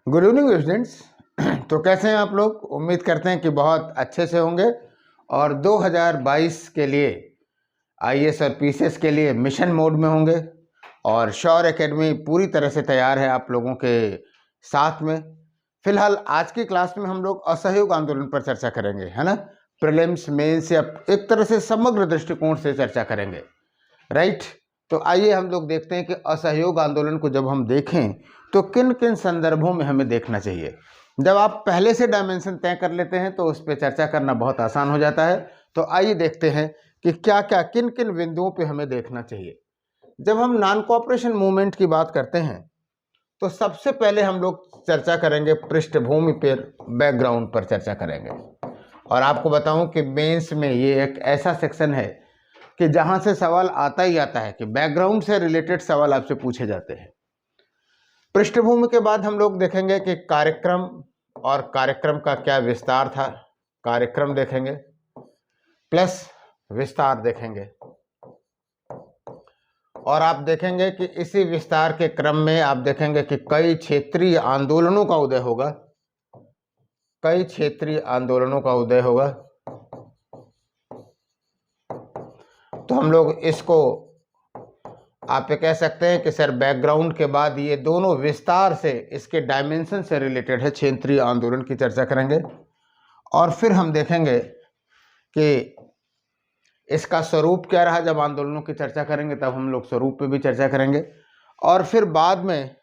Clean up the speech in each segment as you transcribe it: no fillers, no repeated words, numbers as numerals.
Good evening students. तो कैसे हैं आप लोग? उम्मीद करते हैं कि बहुत अच्छे से होंगे और 2022 के लिए आईएएस और पीसीएस के लिए मिशन मोड में होंगे और श्योर एकेडमी पूरी तरह से तैयार है आप लोगों के साथ में। फिलहाल आज की क्लास में हम लोग असहयोग आंदोलन पर चर्चा करेंगे, है ना। प्रीलिम्स, मेंस या एक तरह से समग्र दृष्टिकोण से चर्चा करेंगे, राइट। तो आइए हम लोग देखते हैं कि असहयोग आंदोलन को जब हम देखें तो किन किन संदर्भों में हमें देखना चाहिए। जब आप पहले से डायमेंशन तय कर लेते हैं तो उस पर चर्चा करना बहुत आसान हो जाता है। तो आइए देखते हैं कि क्या क्या किन किन बिंदुओं पे हमें देखना चाहिए। जब हम नॉन कोऑपरेशन मूवमेंट की बात करते हैं तो सबसे पहले हम लोग चर्चा करेंगे पृष्ठभूमि पर, बैकग्राउंड पर चर्चा करेंगे। और आपको बताऊं कि मेंस में ये एक ऐसा सेक्शन है कि जहां से सवाल आता ही आता है कि बैकग्राउंड से रिलेटेड सवाल आपसे पूछे जाते हैं। पृष्ठभूमि के बाद हम लोग देखेंगे कि कार्यक्रम और कार्यक्रम का क्या विस्तार था, कार्यक्रम देखेंगे प्लस विस्तार देखेंगे। और आप देखेंगे कि इसी विस्तार के क्रम में आप देखेंगे कि कई क्षेत्रीय आंदोलनों का उदय होगा, कई क्षेत्रीय आंदोलनों का उदय होगा। तो हम लोग इसको आप ये कह सकते हैं कि सर बैकग्राउंड के बाद ये दोनों विस्तार से इसके डायमेंशन से रिलेटेड है, क्षेत्रीय आंदोलन की चर्चा करेंगे। और फिर हम देखेंगे कि इसका स्वरूप क्या रहा। जब आंदोलनों की चर्चा करेंगे तब हम लोग स्वरूप पे भी चर्चा करेंगे। और फिर बाद में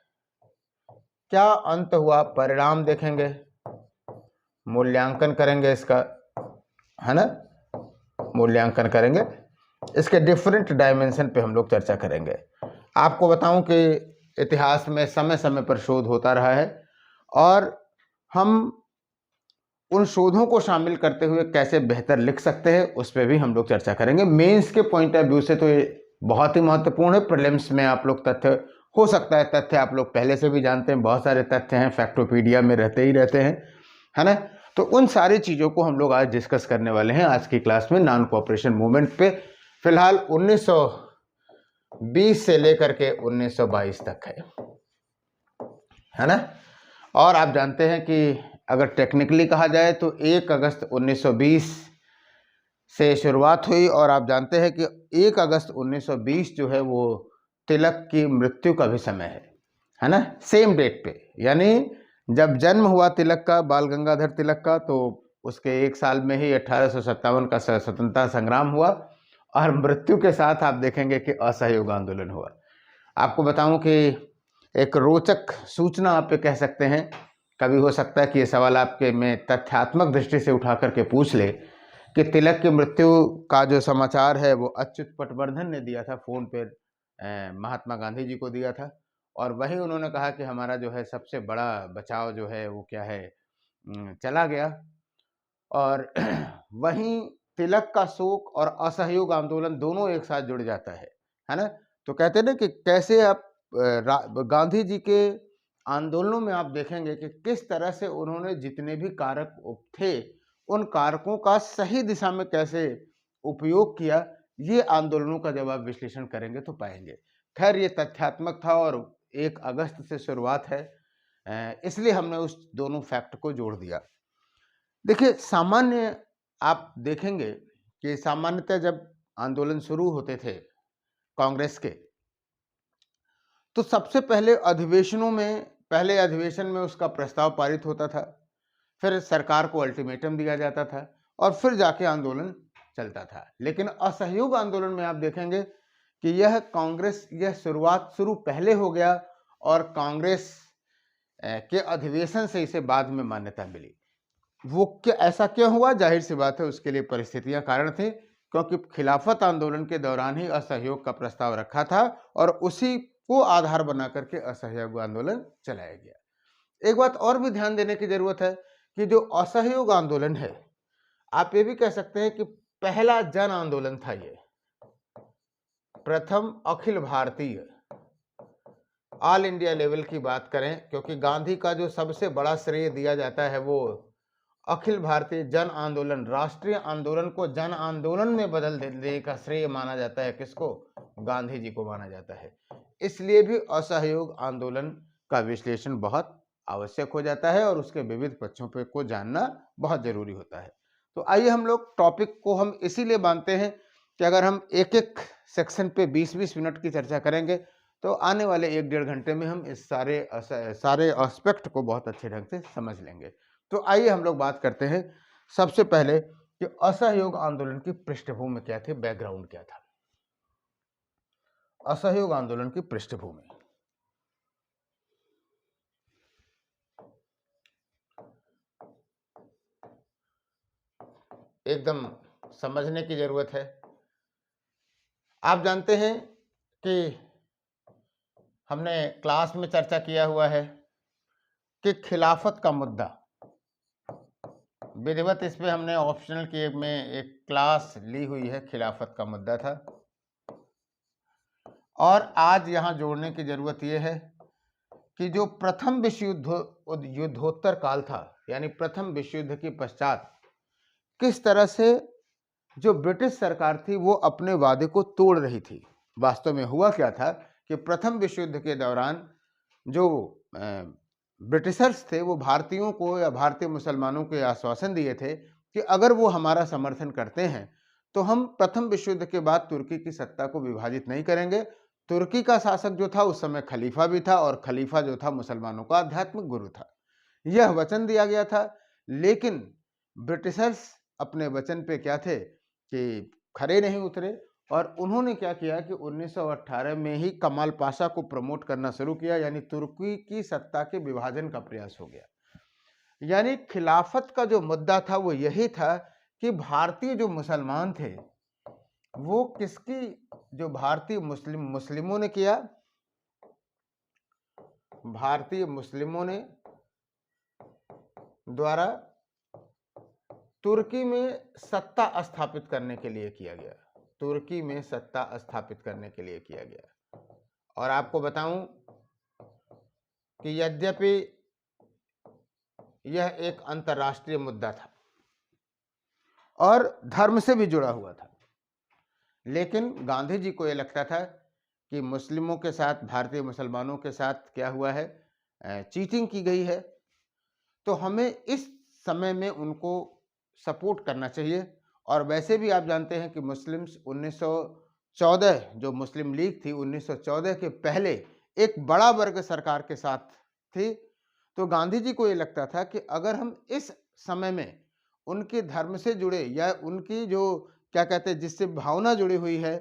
क्या अंत हुआ, परिणाम देखेंगे, मूल्यांकन करेंगे इसका, है ना, मूल्यांकन करेंगे। इसके डिफरेंट डायमेंशन पे हम लोग चर्चा करेंगे। आपको बताऊं कि इतिहास में समय समय पर शोध होता रहा है और हम उन शोधों को शामिल करते हुए कैसे बेहतर लिख सकते हैं उस पर भी हम लोग चर्चा करेंगे। मेंस के पॉइंट ऑफ व्यू से तो ये बहुत ही महत्वपूर्ण है। प्रीलिम्स में आप लोग तथ्य, हो सकता है तथ्य आप लोग पहले से भी जानते हैं, बहुत सारे तथ्य हैं, फैक्टोपीडिया में रहते ही रहते हैं, है ना। तो उन सारी चीज़ों को हम लोग आज डिस्कस करने वाले हैं आज की क्लास में नॉन कोऑपरेशन मूवमेंट पे। फिलहाल 1920 से लेकर के 1922 तक है ना। और आप जानते हैं कि अगर टेक्निकली कहा जाए तो 1 अगस्त 1920 से शुरुआत हुई और आप जानते हैं कि 1 अगस्त 1920 जो है वो तिलक की मृत्यु का भी समय है ना, सेम डेट पे। यानी जब जन्म हुआ तिलक का, बाल गंगाधर तिलक का, तो उसके 1 साल में ही 1857 का स्वतंत्रता संग्राम हुआ और मृत्यु के साथ आप देखेंगे कि असहयोग आंदोलन हुआ। आपको बताऊं कि एक रोचक सूचना आप पे कह सकते हैं, कभी हो सकता है कि ये सवाल आपके में तथ्यात्मक दृष्टि से उठा करके पूछ ले कि तिलक की मृत्यु का जो समाचार है वो अच्युत पटवर्धन ने दिया था, फोन पे महात्मा गांधी जी को दिया था। और वही उन्होंने कहा कि हमारा जो है सबसे बड़ा बचाव जो है वो क्या है, चला गया। और वहीं तिलक का शोक और असहयोग आंदोलन दोनों एक साथ जुड़ जाता है ना। तो कहते हैं ना कि कैसे आप गांधी जी के आंदोलनों में आप देखेंगे कि किस तरह से उन्होंने जितने भी कारक थे उन कारकों का सही दिशा में कैसे उपयोग किया। ये आंदोलनों का जब आप विश्लेषण करेंगे तो पाएंगे। खैर ये तथ्यात्मक था और 1 अगस्त से शुरुआत है, इसलिए हमने उस दोनों फैक्ट को जोड़ दिया। देखिए सामान्य आप देखेंगे कि सामान्यतः जब आंदोलन शुरू होते थे कांग्रेस के तो सबसे पहले अधिवेशनों में, पहले अधिवेशन में उसका प्रस्ताव पारित होता था, फिर सरकार को अल्टीमेटम दिया जाता था और फिर जाके आंदोलन चलता था। लेकिन असहयोग आंदोलन में आप देखेंगे कि यह कांग्रेस, यह शुरू पहले हो गया और कांग्रेस के अधिवेशन से इसे बाद में मान्यता मिली। वो क्या, ऐसा क्यों हुआ? जाहिर सी बात है उसके लिए परिस्थितियां कारण थी, क्योंकि खिलाफत आंदोलन के दौरान ही असहयोग का प्रस्ताव रखा था और उसी को आधार बना करके असहयोग आंदोलन चलाया गया। एक बात और भी ध्यान देने की जरूरत है कि जो असहयोग आंदोलन है, आप ये भी कह सकते हैं कि पहला जन आंदोलन था, ये प्रथम Akhil Bharatiya, all India level की बात करें, क्योंकि गांधी का जो सबसे बड़ा श्रेय दिया जाता है वो अखिल भारतीय जन आंदोलन, राष्ट्रीय आंदोलन को जन आंदोलन में बदल देने का श्रेय माना जाता है। किसको? गांधी जी को माना जाता है। इसलिए भी असहयोग आंदोलन का विश्लेषण बहुत आवश्यक हो जाता है और उसके विविध पक्षों पे को जानना बहुत जरूरी होता है। तो आइए हम लोग टॉपिक को हम इसीलिए मानते हैं कि अगर हम एक एक सेक्शन पे 20-20 मिनट की चर्चा करेंगे तो आने वाले 1-1.5 घंटे में हम इस सारे एस्पेक्ट को बहुत अच्छे ढंग से समझ लेंगे। तो आइए हम लोग बात करते हैं सबसे पहले कि असहयोग आंदोलन की पृष्ठभूमि क्या थी, बैकग्राउंड क्या था। असहयोग आंदोलन की पृष्ठभूमि एकदम समझने की जरूरत है। आप जानते हैं कि हमने क्लास में चर्चा किया हुआ है कि खिलाफत का मुद्दा विधिवत, इस पे हमने ऑप्शनल की में एक क्लास ली हुई है, खिलाफत का मुद्दा था। और आज यहाँ जोड़ने की जरूरत यह है कि जो प्रथम विश्व युद्धोत्तर काल था, यानी प्रथम विश्व युद्ध के पश्चात किस तरह से जो ब्रिटिश सरकार थी वो अपने वादे को तोड़ रही थी। वास्तव में हुआ क्या था कि प्रथम विश्व युद्ध के दौरान जो ब्रिटिशर्स थे वो भारतीयों को या भारतीय मुसलमानों को आश्वासन दिए थे कि अगर वो हमारा समर्थन करते हैं तो हम प्रथम विश्व युद्ध के बाद तुर्की की सत्ता को विभाजित नहीं करेंगे। तुर्की का शासक जो था उस समय खलीफा भी था और खलीफा जो था मुसलमानों का आध्यात्मिक गुरु था। यह वचन दिया गया था, लेकिन ब्रिटिशर्स अपने वचन पे क्या थे कि खरे नहीं उतरे और उन्होंने क्या किया कि 1918 में ही कमाल पाशा को प्रमोट करना शुरू किया, यानी तुर्की की सत्ता के विभाजन का प्रयास हो गया। यानी खिलाफत का जो मुद्दा था वो यही था कि भारतीय जो मुसलमान थे वो किसकी, जो भारतीय मुस्लिमों ने किया, भारतीय मुस्लिमों ने द्वारा तुर्की में सत्ता स्थापित करने के लिए किया गया, तुर्की में सत्ता स्थापित करने के लिए किया गया। और आपको बताऊं कि यद्यपि यह एक अंतर्राष्ट्रीय मुद्दा था और धर्म से भी जुड़ा हुआ था, लेकिन गांधी जी को यह लगता था कि मुस्लिमों के साथ, भारतीय मुसलमानों के साथ क्या हुआ है, चीटिंग की गई है, तो हमें इस समय में उनको सपोर्ट करना चाहिए। और वैसे भी आप जानते हैं कि मुस्लिम्स 1914 जो मुस्लिम लीग थी 1914 के पहले एक बड़ा वर्ग सरकार के साथ थी। तो गांधी जी को ये लगता था कि अगर हम इस समय में उनके धर्म से जुड़े या उनकी जो क्या कहते हैं जिससे भावना जुड़ी हुई है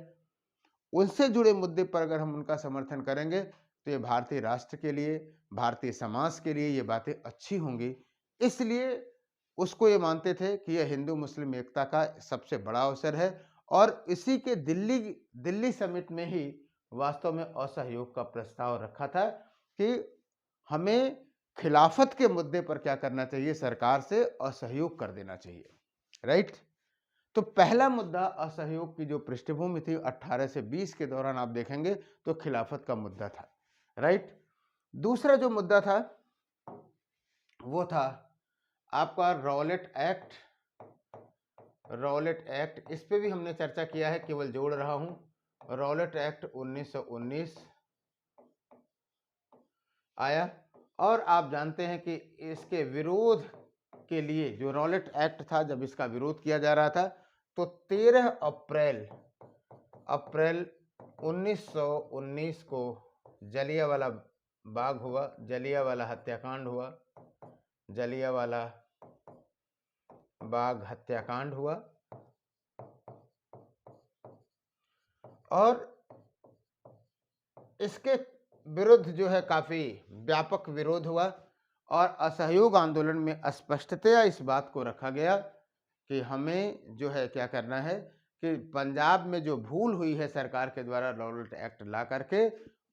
उनसे जुड़े मुद्दे पर अगर हम उनका समर्थन करेंगे तो ये भारतीय राष्ट्र के लिए, भारतीय समाज के लिए ये बातें अच्छी होंगी। इसलिए उसको ये मानते थे कि यह हिंदू मुस्लिम एकता का सबसे बड़ा अवसर है। और इसी के दिल्ली समिट में ही वास्तव में असहयोग का प्रस्ताव रखा था कि हमें खिलाफत के मुद्दे पर क्या करना चाहिए, सरकार से असहयोग कर देना चाहिए। राइट। तो पहला मुद्दा असहयोग की जो पृष्ठभूमि थी 18 से 20 के दौरान आप देखेंगे तो खिलाफत का मुद्दा था। राइट। दूसरा जो मुद्दा था वो था आपका रॉलेट एक्ट। रॉलेट एक्ट, इस पे भी हमने चर्चा किया है, केवल जोड़ रहा हूं। रॉलेट एक्ट 1919 आया और आप जानते हैं कि इसके विरोध के लिए जो रॉलेट एक्ट था, जब इसका विरोध किया जा रहा था तो 13 अप्रैल 1919 को जलियांवाला बाग हुआ, जलियांवाला हत्याकांड हुआ, जलियांवाला बाग हत्याकांड हुआ। और इसके विरुद्ध जो है काफी व्यापक विरोध हुआ और असहयोग आंदोलन में स्पष्टतया इस बात को रखा गया कि हमें जो है क्या करना है कि पंजाब में जो भूल हुई है सरकार के द्वारा रॉलेट एक्ट ला करके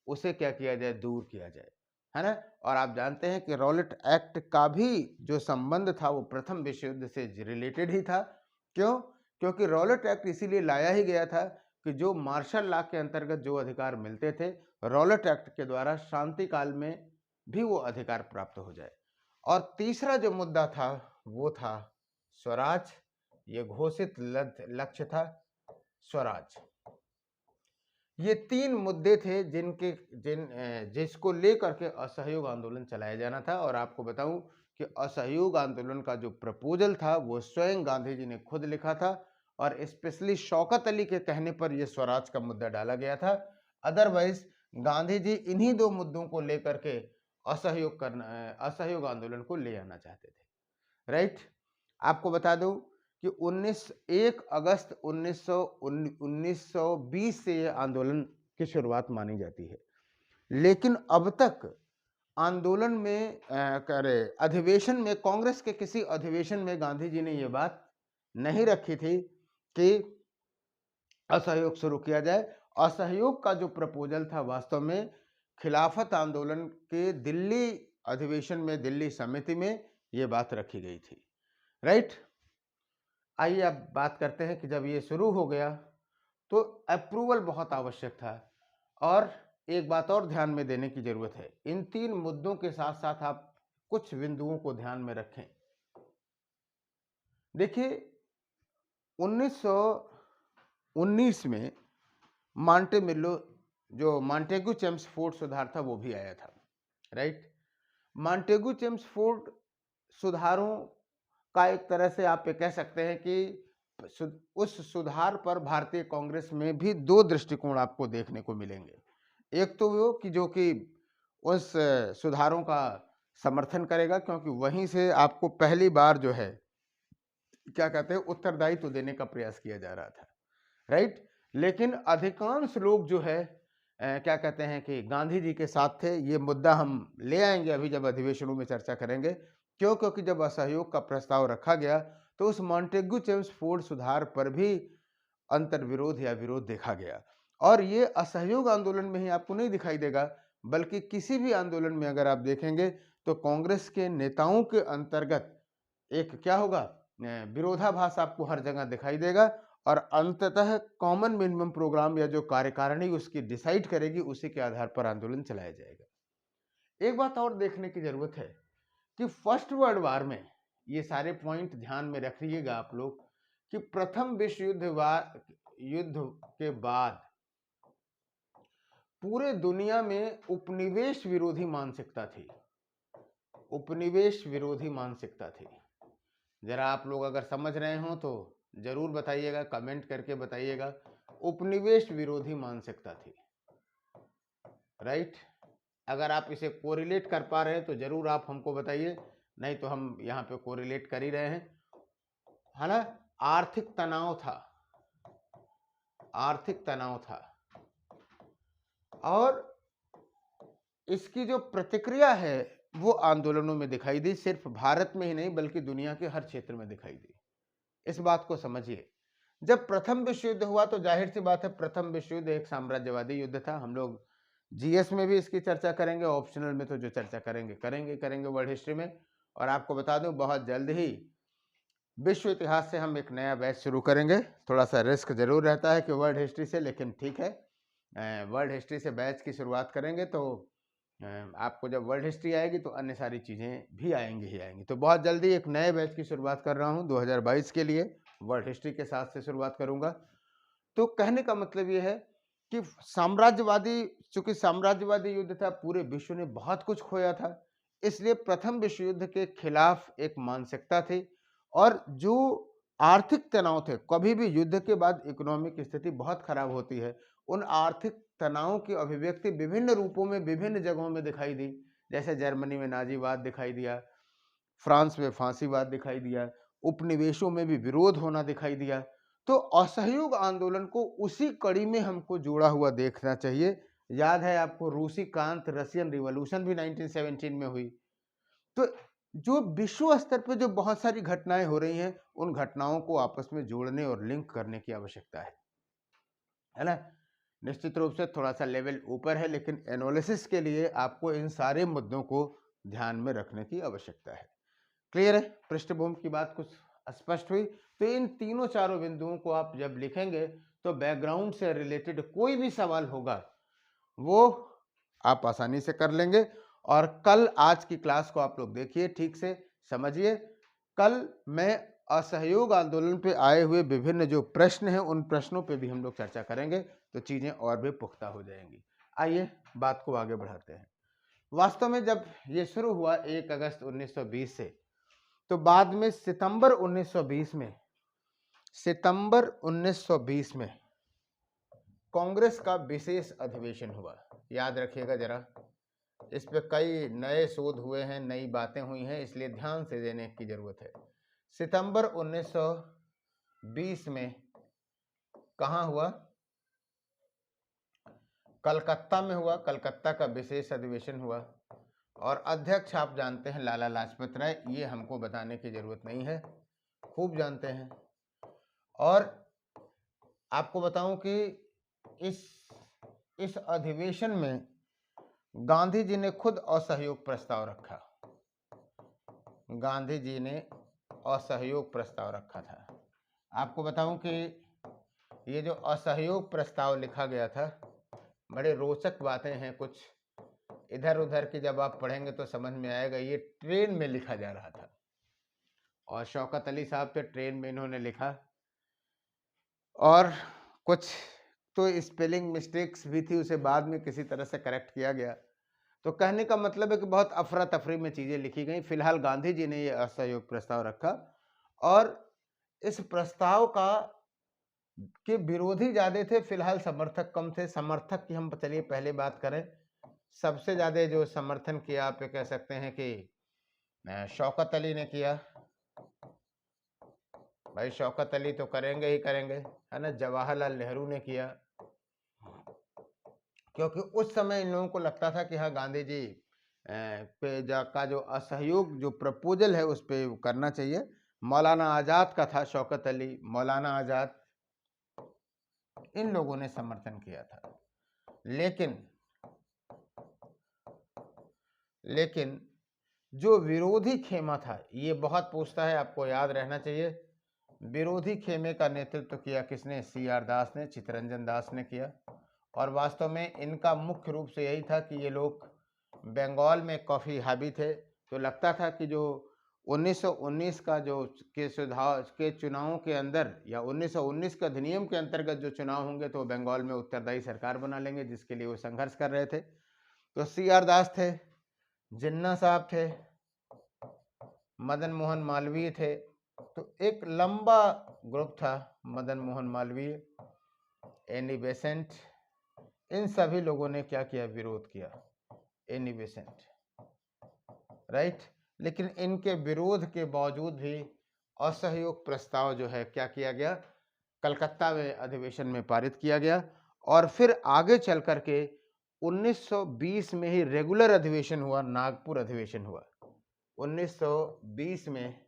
उसे क्या किया जाए, दूर किया जाए, है ना। और आप जानते हैं कि रॉलेट एक्ट का भी जो संबंध था वो प्रथम विश्व युद्ध से रिलेटेड ही था। क्यों? क्योंकि रॉलेट एक्ट इसीलिए लाया ही गया था कि जो मार्शल लॉ के अंतर्गत जो अधिकार मिलते थे रॉलेट एक्ट के द्वारा शांति काल में भी वो अधिकार प्राप्त हो जाए। और तीसरा जो मुद्दा था वो था स्वराज। ये घोषित लक्ष्य था स्वराज। ये 3 मुद्दे थे जिसको लेकर के असहयोग आंदोलन चलाया जाना था। और आपको बताऊं कि असहयोग आंदोलन का जो प्रपोजल था वो स्वयं गांधी जी ने खुद लिखा था, और स्पेशली शौकत अली के कहने पर यह स्वराज का मुद्दा डाला गया था। अदरवाइज गांधी जी इन्हीं 2 मुद्दों को लेकर के असहयोग आंदोलन को ले आना चाहते थे। राइट। आपको बता दूं कि 1 अगस्त 1920 से यह आंदोलन की शुरुआत मानी जाती है, लेकिन अब तक आंदोलन में अधिवेशन में, कांग्रेस के किसी अधिवेशन में गांधी जी ने यह बात नहीं रखी थी कि असहयोग शुरू किया जाए। असहयोग का जो प्रपोजल था वास्तव में खिलाफत आंदोलन के दिल्ली अधिवेशन में, दिल्ली समिति में यह बात रखी गई थी। राइट। आइए अब बात करते हैं कि जब ये शुरू हो गया तो अप्रूवल बहुत आवश्यक था। और एक बात और ध्यान में देने की जरूरत है, इन 3 मुद्दों के साथ साथ आप कुछ बिंदुओं को ध्यान में रखें। देखिए 1919 में मांटेगू चेम्सफोर्ड सुधार था वो भी आया था। राइट। मांटेगू चेम्सफोर्ड सुधारों का एक तरह से आप ये कह सकते हैं कि उस सुधार पर भारतीय कांग्रेस में भी 2 दृष्टिकोण आपको देखने को मिलेंगे। एक तो वो कि जो कि उस सुधारों का समर्थन करेगा, क्योंकि वहीं से आपको पहली बार जो है क्या कहते हैं उत्तरदायित्व देने का प्रयास किया जा रहा था। राइट। लेकिन अधिकांश लोग जो है क्या कहते हैं कि गांधी जी के साथ थे। ये मुद्दा हम ले आएंगे अभी जब अधिवेशनों में चर्चा करेंगे। क्योंकि जब असहयोग का प्रस्ताव रखा गया तो उस मांटेगू चेम्सफोर्ड सुधार पर भी अंतर्विरोध या विरोध देखा गया। और ये असहयोग आंदोलन में ही आपको नहीं दिखाई देगा, बल्कि किसी भी आंदोलन में अगर आप देखेंगे तो कांग्रेस के नेताओं के अंतर्गत एक क्या होगा, विरोधाभास आपको हर जगह दिखाई देगा। और अंततः कॉमन मिनिमम प्रोग्राम या जो कार्यकारिणी उसकी डिसाइड करेगी, उसी के आधार पर आंदोलन चलाया जाएगा। एक बात और देखने की जरूरत है कि फर्स्ट वर्ल्ड वार में, ये सारे पॉइंट ध्यान में रखिएगा आप लोग, कि प्रथम विश्व युद्ध के बाद पूरे दुनिया में उपनिवेश विरोधी मानसिकता थी। उपनिवेश विरोधी मानसिकता थी। जरा आप लोग अगर समझ रहे हो तो जरूर बताइएगा, कमेंट करके बताइएगा। उपनिवेश विरोधी मानसिकता थी। राइट। अगर आप इसे कोरिलेट कर पा रहे हैं तो जरूर आप हमको बताइए, नहीं तो हम यहाँ पे कोरिलेट कर ही रहे हैं, है ना। आर्थिक तनाव था, आर्थिक तनाव था। और इसकी जो प्रतिक्रिया है वो आंदोलनों में दिखाई दी। सिर्फ भारत में ही नहीं बल्कि दुनिया के हर क्षेत्र में दिखाई दी। इस बात को समझिए। जब प्रथम विश्व युद्ध हुआ तो जाहिर सी बात है प्रथम विश्व युद्ध एक साम्राज्यवादी युद्ध था। हम लोग जीएस में भी इसकी चर्चा करेंगे, ऑप्शनल में तो जो चर्चा करेंगे वर्ल्ड हिस्ट्री में। और आपको बता दूं बहुत जल्द ही विश्व इतिहास से हम एक नया बैच शुरू करेंगे। थोड़ा सा रिस्क जरूर रहता है कि वर्ल्ड हिस्ट्री से, लेकिन ठीक है, वर्ल्ड हिस्ट्री से बैच की शुरुआत करेंगे तो आपको जब वर्ल्ड हिस्ट्री आएगी तो अन्य सारी चीज़ें भी आएंगी ही आएंगी। तो बहुत जल्दी एक नए बैच की शुरुआत कर रहा हूँ 2022 के लिए, वर्ल्ड हिस्ट्री के साथ से शुरुआत करूँगा। तो कहने का मतलब ये है कि चूंकि साम्राज्यवादी युद्ध था, पूरे विश्व ने बहुत कुछ खोया था, इसलिए प्रथम विश्व युद्ध के खिलाफ एक मानसिकता थी। और जो आर्थिक तनाव थे, कभी भी युद्ध के बाद इकोनॉमिक स्थिति बहुत खराब होती है, उन आर्थिक तनाव की अभिव्यक्ति विभिन्न रूपों में विभिन्न जगहों में दिखाई दी। जैसे जर्मनी में नाजीवाद दिखाई दिया, फ्रांस में फांसीवाद दिखाई दिया, उपनिवेशों में भी विरोध होना दिखाई दिया। तो असहयोग आंदोलन को उसी कड़ी में हमको जोड़ा हुआ देखना चाहिए। याद है आपको रूसी क्रांति, रशियन रिवॉल्यूशन भी 1917 में हुई। तो जो विश्व स्तर पर जो बहुत सारी घटनाएं हो रही हैं, उन घटनाओं को आपस में जोड़ने और लिंक करने की आवश्यकता है ना। निश्चित रूप से थोड़ा सा लेवल ऊपर है, लेकिन एनालिसिस के लिए आपको इन सारे मुद्दों को ध्यान में रखने की आवश्यकता है। क्लियर है? पृष्ठभूमि की बात कुछ स्पष्ट हुई। तो इन तीनों चारों बिंदुओं को आप जब लिखेंगे तो बैकग्राउंड से रिलेटेड कोई भी सवाल होगा वो आप आसानी से कर लेंगे। और कल आज की क्लास को आप लोग देखिए, ठीक से समझिए। कल मैं असहयोग आंदोलन पे आए हुए विभिन्न जो प्रश्न हैं उन प्रश्नों पे भी हम लोग चर्चा करेंगे, तो चीज़ें और भी पुख्ता हो जाएंगी। आइए बात को आगे बढ़ाते हैं। वास्तव में जब ये शुरू हुआ 1 अगस्त 1920 से, तो बाद में सितंबर 1920 में कांग्रेस का विशेष अधिवेशन हुआ। याद रखिएगा जरा, इस पे कई नए शोध हुए हैं, नई बातें हुई हैं, इसलिए ध्यान से देने की जरूरत है। सितंबर 1920 में कहाँ हुआ? कलकत्ता में हुआ। कलकत्ता का विशेष अधिवेशन हुआ और अध्यक्ष आप जानते हैं लाला लाजपत राय, ये हमको बताने की जरूरत नहीं है, खूब जानते हैं। और आपको बताऊं कि इस अधिवेशन में गांधी जी ने खुद असहयोग प्रस्ताव रखा। गांधी जी ने असहयोग प्रस्ताव रखा था। आपको बताऊं कि ये जो असहयोग प्रस्ताव लिखा गया था, बड़े रोचक बातें हैं कुछ, इधर उधर की जब आप पढ़ेंगे तो समझ में आएगा। ये ट्रेन में लिखा जा रहा था और शौकत अली साहब थे, ट्रेन में इन्होंने लिखा, और कुछ तो स्पेलिंग मिस्टेक्स भी थी, उसे बाद में किसी तरह से करेक्ट किया गया। तो कहने का मतलब है कि बहुत अफरा तफरी में चीज़ें लिखी गई। फिलहाल गांधी जी ने ये असहयोग प्रस्ताव रखा और इस प्रस्ताव के विरोधी ज्यादा थे, फिलहाल समर्थक कम थे। समर्थक की हम चलिए पहले बात करें। सबसे ज्यादा जो समर्थन किया आप ये कह सकते हैं कि शौकत अली ने किया। भाई शौकत अली तो करेंगे ही करेंगे, है ना। जवाहरलाल नेहरू ने किया, क्योंकि उस समय इन लोगों को लगता था कि हाँ गांधी जी का जो असहयोग जो प्रपोजल है उस पर करना चाहिए। मौलाना आज़ाद का था, शौकत अली, मौलाना आज़ाद, इन लोगों ने समर्थन किया था। लेकिन जो विरोधी खेमा था, ये बहुत पूछता है, आपको याद रहना चाहिए। विरोधी खेमे का नेतृत्व किया किसने? CR दास ने, चित्तरंजन दास ने किया। और वास्तव में इनका मुख्य रूप से यही था कि ये लोग बंगाल में काफ़ी हावी थे, तो लगता था कि जो 1919 का जो के सुधार के चुनावों के अंदर, या 1919 के अधिनियम के अंतर्गत जो चुनाव होंगे तो बंगाल में उत्तरदायी सरकार बना लेंगे, जिसके लिए वो संघर्ष कर रहे थे। तो CR दास थे, जिन्ना साहब थे, मदन मोहन मालवीय थे, तो एक लंबा ग्रुप था। मदन मोहन मालवीय, एनी बेसेंट, इन सभी लोगों ने क्या किया? विरोध किया। Annie Besant, right. लेकिन इनके विरोध के बावजूद भी असहयोग प्रस्ताव जो है क्या किया गया? कलकत्ता में अधिवेशन में पारित किया गया। और फिर आगे चल करके 1920 में ही रेगुलर अधिवेशन हुआ, नागपुर अधिवेशन हुआ। 1920 में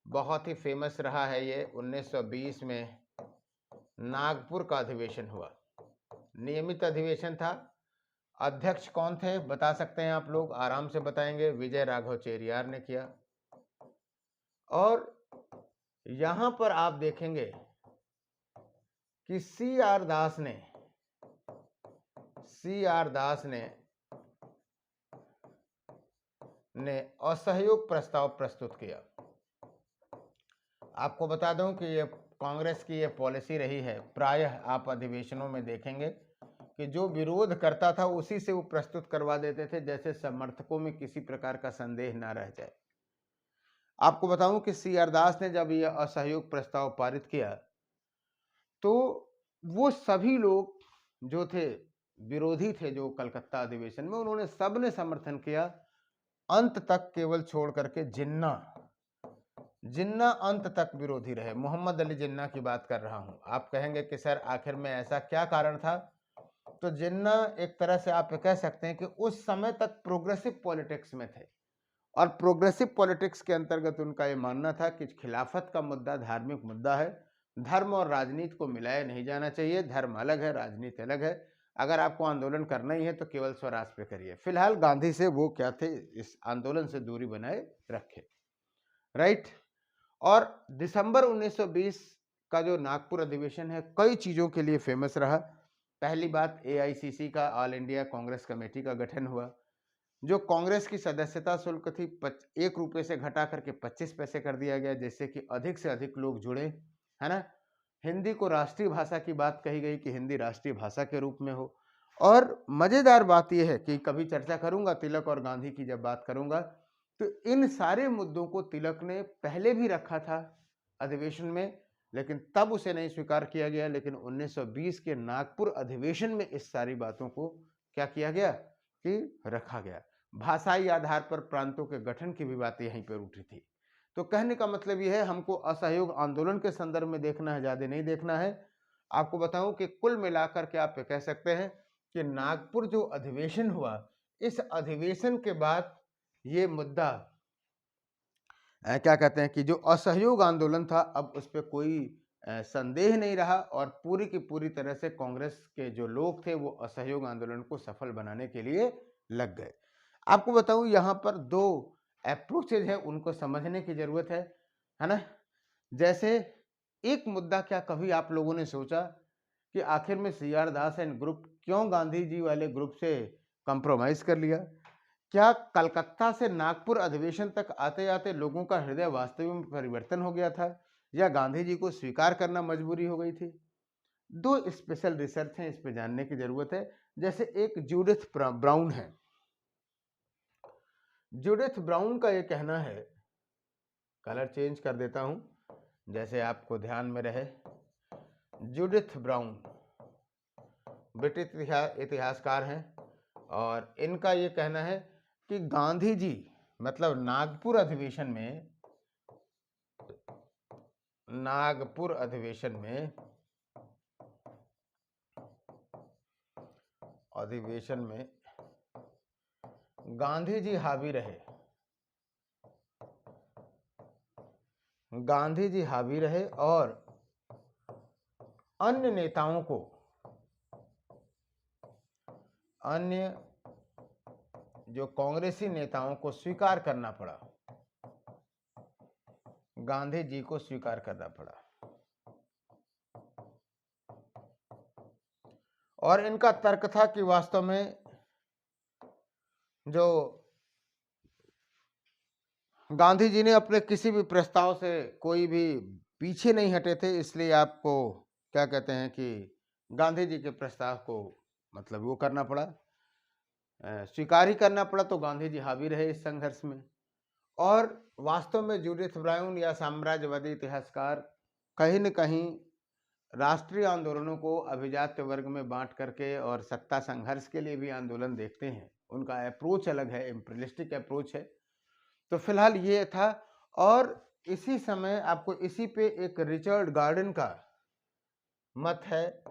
बहुत ही फेमस रहा है ये। 1920 में नागपुर का अधिवेशन हुआ, नियमित अधिवेशन था। अध्यक्ष कौन थे बता सकते हैं आप लोग? आराम से बताएंगे। विजय राघव चेरियार ने किया। और यहां पर आप देखेंगे कि CR दास ने असहयोग प्रस्ताव प्रस्तुत किया। आपको बता दूं कि ये कांग्रेस की ये पॉलिसी रही है, प्रायः आप अधिवेशनों में देखेंगे कि जो विरोध करता था उसी से वो प्रस्तुत करवा देते थे, जैसे समर्थकों में किसी प्रकार का संदेह ना रह जाए। आपको बताऊं कि CR दास ने जब यह असहयोग प्रस्ताव पारित किया तो वो सभी लोग जो थे विरोधी थे, जो कलकत्ता अधिवेशन में, उन्होंने सबने समर्थन किया अंत तक, केवल छोड़ करके जिन्ना अंत तक विरोधी रहे। मोहम्मद अली जिन्ना की बात कर रहा हूं। आप कहेंगे कि सर आखिर में ऐसा क्या कारण था? तो जिन्ना एक तरह से आप कह सकते हैं कि उस समय तक प्रोग्रेसिव पॉलिटिक्स में थे, और प्रोग्रेसिव पॉलिटिक्स के अंतर्गत उनका ये मानना था कि खिलाफत का मुद्दा धार्मिक मुद्दा है, धर्म और राजनीति को मिलाया नहीं जाना चाहिए, धर्म अलग है, राजनीति अलग है, अगर आपको आंदोलन करना ही है तो केवल स्वराज पे करिए। फिलहाल गांधी से वो क्या थे? इस आंदोलन से दूरी बनाए रखे, राइट। और दिसंबर 1920 का जो नागपुर अधिवेशन है कई चीज़ों के लिए फेमस रहा। पहली बात, AICC का, ऑल इंडिया कांग्रेस कमेटी का गठन हुआ। जो कांग्रेस की सदस्यता शुल्क थी 1 रुपये से घटा करके 25 पैसे कर दिया गया, जिससे कि अधिक से अधिक लोग जुड़े, है ना। हिंदी को राष्ट्रीय भाषा की बात कही गई कि हिंदी राष्ट्रीय भाषा के रूप में हो। और मजेदार बात यह है कि कभी चर्चा करूंगा तिलक और गांधी की, जब बात करूंगा तो इन सारे मुद्दों को तिलक ने पहले भी रखा था अधिवेशन में, लेकिन तब उसे नहीं स्वीकार किया गया। लेकिन 1920 के नागपुर अधिवेशन में इस सारी बातों को क्या किया गया कि रखा गया। भाषाई आधार पर प्रांतों के गठन की भी बात यहीं पर उठी थी। तो कहने का मतलब यह है, हमको असहयोग आंदोलन के संदर्भ में देखना है, ज्यादा नहीं देखना है। आपको बताऊं कि कुल मिलाकर के आप कह सकते हैं कि नागपुर जो अधिवेशन हुआ, इस अधिवेशन के बाद ये मुद्दा क्या कहते हैं कि जो असहयोग आंदोलन था, अब उस पर कोई संदेह नहीं रहा और पूरी की पूरी तरह से कांग्रेस के जो लोग थे वो असहयोग आंदोलन को सफल बनाने के लिए लग गए। आपको बताऊं यहाँ पर दो अप्रोचेज है, उनको समझने की जरूरत है ना। जैसे एक मुद्दा, क्या कभी आप लोगों ने सोचा कि आखिर में CR दास एंड ग्रुप क्यों गांधी जी वाले ग्रुप से कंप्रोमाइज कर लिया? क्या कलकत्ता से नागपुर अधिवेशन तक आते आते लोगों का हृदय वास्तविक में परिवर्तन हो गया था, या गांधी जी को स्वीकार करना मजबूरी हो गई थी? दो स्पेशल रिसर्च हैं, इस पे जानने की जरूरत है। जैसे एक जूडिथ ब्राउन है, जूडिथ ब्राउन का ये कहना है, कलर चेंज कर देता हूं जैसे आपको ध्यान में रहे। जूडिथ ब्राउन ब्रिटिश इतिहासकार हैं और इनका ये कहना है कि गांधी जी मतलब नागपुर अधिवेशन में गांधी जी हावी रहे और अन्य जो कांग्रेसी नेताओं को स्वीकार करना पड़ा, गांधी जी को स्वीकार करना पड़ा। और इनका तर्क था कि वास्तव में जो गांधी जी ने अपने किसी भी प्रस्ताव से कोई भी पीछे नहीं हटे थे, इसलिए आपको क्या कहते हैं कि गांधी जी के प्रस्ताव को मतलब वो करना पड़ा, स्वीकार ही करना पड़ा। तो गांधी जी हावी रहे इस संघर्ष में। और वास्तव में जूडिथ ब्राउन या साम्राज्यवादी इतिहासकार कहीं न कहीं राष्ट्रीय आंदोलनों को अभिजात्य वर्ग में बांट करके और सत्ता संघर्ष के लिए भी आंदोलन देखते हैं। उनका अप्रोच अलग है, इम्पीरियलिस्टिक अप्रोच है। तो फिलहाल ये था। और इसी समय आपको इसी पे एक रिचर्ड गार्डन का मत है।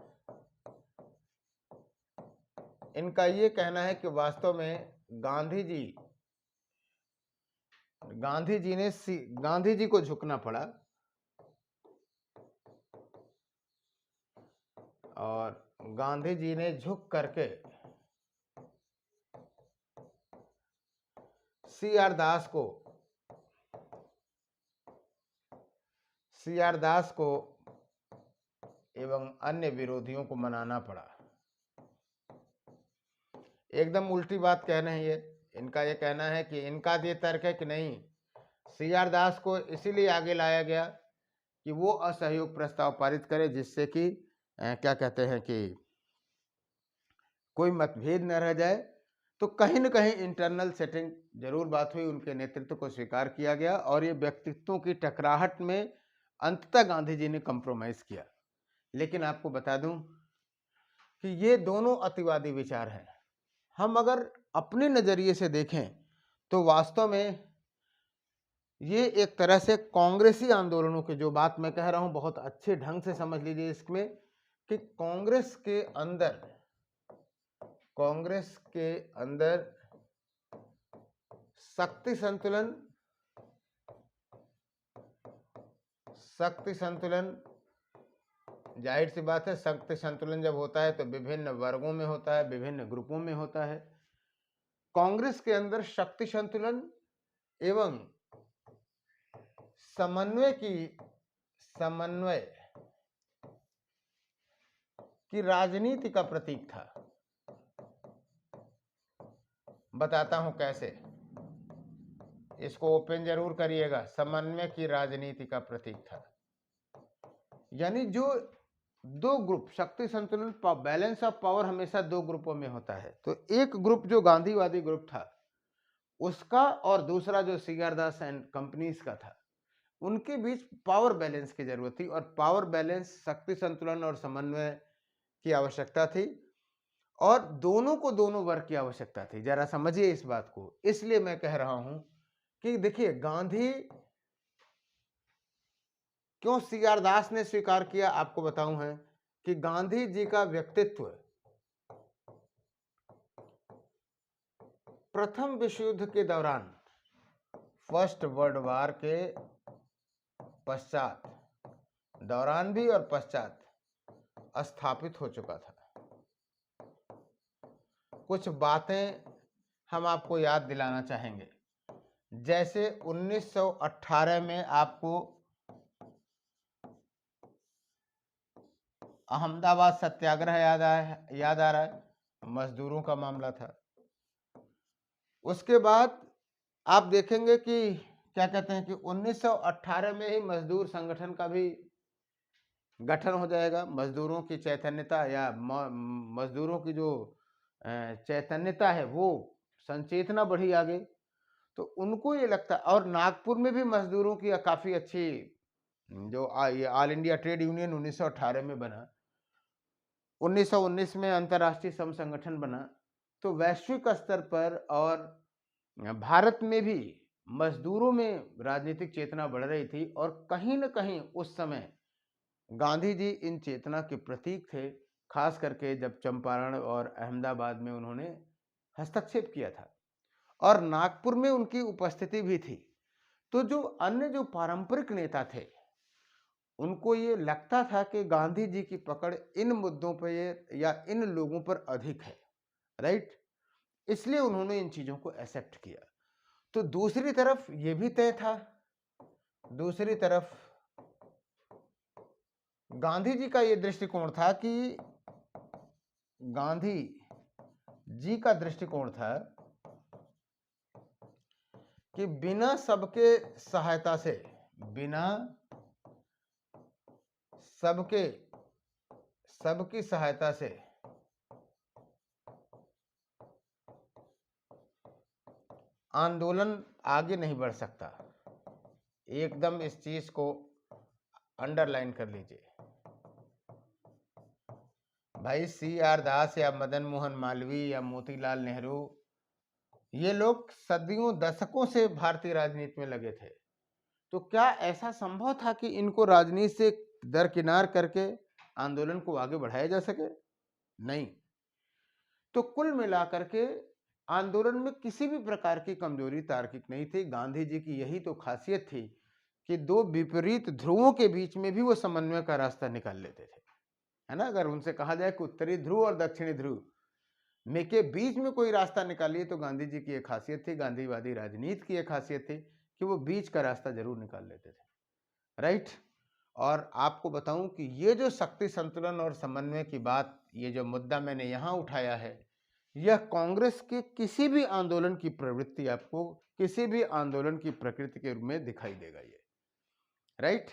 इनका ये कहना है कि वास्तव में गांधी जी को झुकना पड़ा और गांधी जी ने झुक करके CR दास को एवं अन्य विरोधियों को मनाना पड़ा। एकदम उल्टी बात कह रहे हैं ये। इनका ये कहना है कि इनका ये तर्क है कि नहीं, CR दास को इसीलिए आगे लाया गया कि वो असहयोग प्रस्ताव पारित करे, जिससे कि क्या कहते हैं कि कोई मतभेद न रह जाए। तो कहीं न कहीं इंटरनल सेटिंग जरूर बात हुई, उनके नेतृत्व को स्वीकार किया गया और ये व्यक्तित्वों की टकराहट में अंततः गांधी जी ने कंप्रोमाइज किया। लेकिन आपको बता दूं कि ये दोनों अतिवादी विचार हैं। हम अगर अपने नजरिए से देखें तो वास्तव में ये एक तरह से कांग्रेसी आंदोलनों की जो बात मैं कह रहा हूं, बहुत अच्छे ढंग से समझ लीजिए इसमें कि कांग्रेस के अंदर शक्ति संतुलन जाहिर सी बात है। शक्ति संतुलन जब होता है तो विभिन्न वर्गों में होता है, विभिन्न ग्रुपों में होता है। कांग्रेस के अंदर शक्ति संतुलन एवं समन्वय की राजनीति का प्रतीक था। बताता हूं कैसे, इसको ओपन जरूर करिएगा। समन्वय की राजनीति का प्रतीक था, यानी जो दो ग्रुप, शक्ति संतुलन, बैलेंस ऑफ पावर हमेशा दो ग्रुपों में होता है। तो एक ग्रुप जो गांधीवादी ग्रुप था उसका, और दूसरा जो सी.आर. दास एंड कंपनीज का था, उनके बीच पावर बैलेंस की जरूरत थी, और पावर बैलेंस, शक्ति संतुलन और समन्वय की आवश्यकता थी, और दोनों को दोनों वर्ग की आवश्यकता थी। जरा समझिए इस बात को। इसलिए मैं कह रहा हूं कि देखिए, गांधी क्यों सी.आर. दास ने स्वीकार किया, आपको बताऊं है कि गांधी जी का व्यक्तित्व प्रथम विश्व युद्ध के दौरान, फर्स्ट वर्ल्ड वार के पश्चात, दौरान भी और पश्चात स्थापित हो चुका था। कुछ बातें हम आपको याद दिलाना चाहेंगे। जैसे 1918 में आपको अहमदाबाद सत्याग्रह याद आ रहा है, मजदूरों का मामला था। उसके बाद आप देखेंगे कि क्या कहते हैं कि 1918 में ही मजदूर संगठन का भी गठन हो जाएगा। मजदूरों की चैतन्यता, या मजदूरों की जो चैतन्यता है, वो संचेतना बढ़ी आगे। तो उनको ये लगता, और नागपुर में भी मजदूरों की काफी अच्छी, जो ये ऑल इंडिया ट्रेड यूनियन 1918 में बना, 1919 में अंतर्राष्ट्रीय श्रम संगठन बना। तो वैश्विक स्तर पर और भारत में भी मजदूरों में राजनीतिक चेतना बढ़ रही थी, और कहीं न कहीं उस समय गांधी जी इन चेतना के प्रतीक थे, खास करके जब चंपारण और अहमदाबाद में उन्होंने हस्तक्षेप किया था, और नागपुर में उनकी उपस्थिति भी थी। तो जो अन्य जो पारंपरिक नेता थे, उनको ये लगता था कि गांधी जी की पकड़ इन मुद्दों पर या इन लोगों पर अधिक है, राइट। इसलिए उन्होंने इन चीजों को एक्सेप्ट किया। तो दूसरी तरफ ये भी तय था, दूसरी तरफ गांधी जी का ये दृष्टिकोण था कि गांधी जी का दृष्टिकोण था कि बिना सबके सहायता से, बिना सबकी सहायता से आंदोलन आगे नहीं बढ़ सकता। एकदम इस चीज को अंडरलाइन कर लीजिए भाई। सी.आर. दास या मदन मोहन मालवीय या मोतीलाल नेहरू, ये लोग सदियों, दशकों से भारतीय राजनीति में लगे थे। तो क्या ऐसा संभव था कि इनको राजनीति से दरकिनार करके आंदोलन को आगे बढ़ाया जा सके? नहीं। तो कुल मिलाकर के आंदोलन में किसी भी प्रकार की कमजोरी तार्किक नहीं थी। गांधी जी की यही तो खासियत थी कि दो विपरीत ध्रुवों के बीच में भी वो समन्वय का रास्ता निकाल लेते थे, है ना। अगर उनसे कहा जाए कि उत्तरी ध्रुव और दक्षिणी ध्रुव में के बीच में कोई रास्ता निकालिए, तो गांधी जी की एक खासियत थी, गांधीवादी राजनीति की एक खासियत थी कि वो बीच का रास्ता जरूर निकाल लेते थे, राइट। और आपको बताऊं कि ये जो शक्ति संतुलन और समन्वय की बात, ये जो मुद्दा मैंने यहाँ उठाया है, यह कांग्रेस के किसी भी आंदोलन की प्रवृत्ति, आपको किसी भी आंदोलन की प्रकृति के रूप में दिखाई देगा ये, राइट।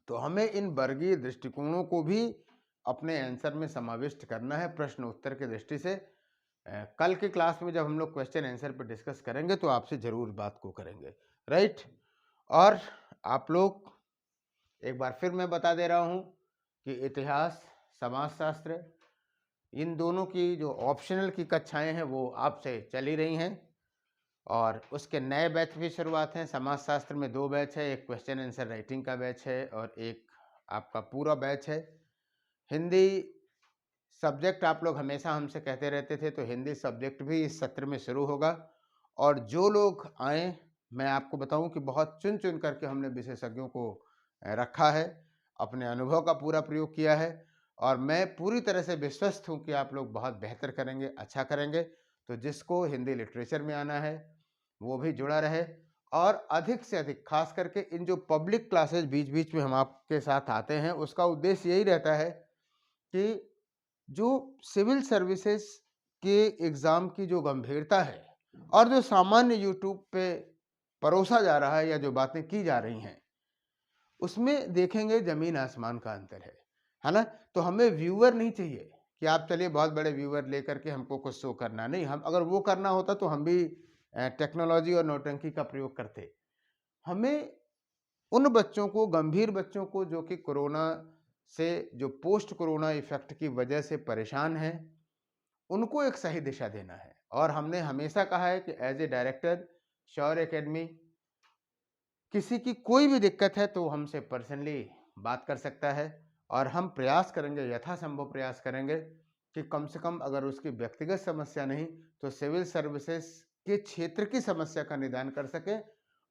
तो हमें इन वर्गीय दृष्टिकोणों को भी अपने आंसर में समाविष्ट करना है प्रश्न उत्तर की दृष्टि से। कल के क्लास में जब हम लोग क्वेश्चन आंसर पर डिस्कस करेंगे तो आपसे जरूर बात को करेंगे, राइट। और आप लोग, एक बार फिर मैं बता दे रहा हूं कि इतिहास, समाजशास्त्र, इन दोनों की जो ऑप्शनल की कक्षाएं हैं वो आपसे चली रही हैं, और उसके नए बैच की शुरुआत है। समाजशास्त्र में 2 बैच है, एक क्वेश्चन आंसर राइटिंग का बैच है और एक आपका पूरा बैच है। हिंदी सब्जेक्ट आप लोग हमेशा हमसे कहते रहते थे, तो हिंदी सब्जेक्ट भी इस सत्र में शुरू होगा। और जो लोग आए, मैं आपको बताऊं कि बहुत चुन चुन करके हमने विशेषज्ञों को रखा है, अपने अनुभव का पूरा प्रयोग किया है, और मैं पूरी तरह से विश्वस्त हूं कि आप लोग बहुत बेहतर करेंगे, अच्छा करेंगे। तो जिसको हिंदी लिटरेचर में आना है वो भी जुड़ा रहे, और अधिक से अधिक, खास करके इन जो पब्लिक क्लासेज बीच बीच में हम आपके साथ आते हैं, उसका उद्देश्य यही रहता है कि जो सिविल सर्विसेज के एग्ज़ाम की जो गंभीरता है और जो सामान्य यूट्यूब पे परोसा जा रहा है या जो बातें की जा रही हैं, उसमें देखेंगे ज़मीन आसमान का अंतर है ना? तो हमें व्यूअर नहीं चाहिए कि आप चलिए बहुत बड़े व्यूअर लेकर के हमको कुछ शो करना नहीं, हम अगर वो करना होता तो हम भी टेक्नोलॉजी और नौटंकी का प्रयोग करते। हमें उन बच्चों को, गंभीर बच्चों को जो कि कोरोना से, जो पोस्ट कोरोना इफ़ेक्ट की वजह से परेशान हैं, उनको एक सही दिशा देना है। और हमने हमेशा कहा है कि as a director Shaurya academy, किसी की कोई भी दिक्कत है तो हमसे पर्सनली बात कर सकता है और हम प्रयास करेंगे, यथासंभव प्रयास करेंगे कि कम से कम अगर उसकी व्यक्तिगत समस्या नहीं तो सिविल सर्विसेज के क्षेत्र की समस्या का निदान कर सके।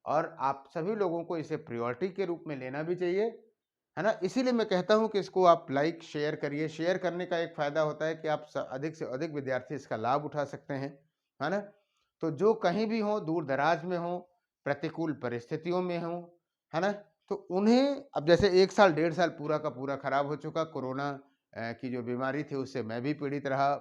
और आप सभी लोगों को इसे प्रायोरिटी के रूप में लेना भी चाहिए, है ना? इसीलिए मैं कहता हूं कि इसको आप लाइक शेयर करिए। शेयर करने का एक फ़ायदा होता है कि आप अधिक से अधिक विद्यार्थी इसका लाभ उठा सकते हैं, है ना? तो जो कहीं भी हों, दूर दराज में हों, प्रतिकूल परिस्थितियों में हों, है ना? तो उन्हें अब जैसे 1 साल, 1.5 साल पूरा का पूरा खराब हो चुका, कोरोना की जो बीमारी थी उससे मैं भी पीड़ित रहा,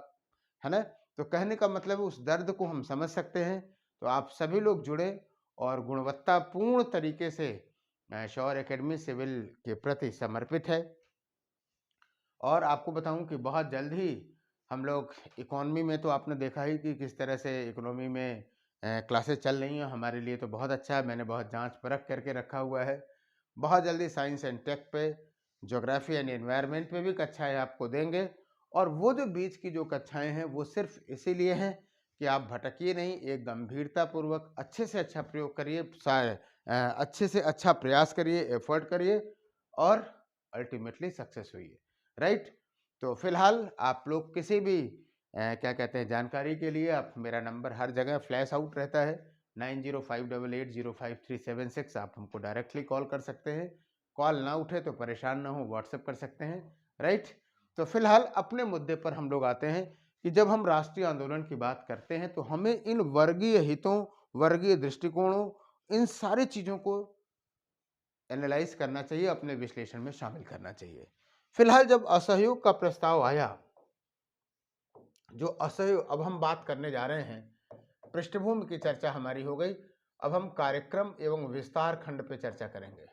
है ना? तो कहने का मतलब है उस दर्द को हम समझ सकते हैं। तो आप सभी लोग जुड़े और गुणवत्तापूर्ण तरीके से शौर्य एकेडमी सिविल के प्रति समर्पित है। और आपको बताऊं कि बहुत जल्द ही हम लोग इकोनॉमी में, तो आपने देखा ही कि किस तरह से इकोनॉमी में क्लासेस चल रही हैं, हमारे लिए तो बहुत अच्छा है। मैंने बहुत जांच परख करके रखा हुआ है। बहुत जल्दी साइंस एंड टेक पे, ज्योग्राफी एंड एनवायरनमेंट पे भी कक्षाएं आपको देंगे। और वो जो बीच की जो कक्षाएं हैं वो सिर्फ इसीलिए हैं कि आप भटकिए नहीं, एक गंभीरतापूर्वक अच्छे से अच्छा प्रयोग करिए, अच्छे से अच्छा प्रयास करिए, एफर्ट करिए और अल्टीमेटली सक्सेस हुई है, राइट? तो फिलहाल आप लोग किसी भी क्या कहते हैं जानकारी के लिए, आप, मेरा नंबर हर जगह फ्लैश आउट रहता है 9058805376। आप हमको डायरेक्टली कॉल कर सकते हैं। कॉल ना उठे तो परेशान ना हो, व्हाट्सएप कर सकते हैं, राइट? तो फिलहाल अपने मुद्दे पर हम लोग आते हैं कि जब हम राष्ट्रीय आंदोलन की बात करते हैं तो हमें इन वर्गीय हितों, वर्गीय दृष्टिकोणों, इन सारी चीज़ों को एनालाइज करना चाहिए, अपने विश्लेषण में शामिल करना चाहिए। फिलहाल जब असहयोग का प्रस्ताव आया, जो असहयोग, अब हम बात करने जा रहे हैं, पृष्ठभूमि की चर्चा हमारी हो गई। अब हम कार्यक्रम एवं विस्तार खंड पे चर्चा करेंगे।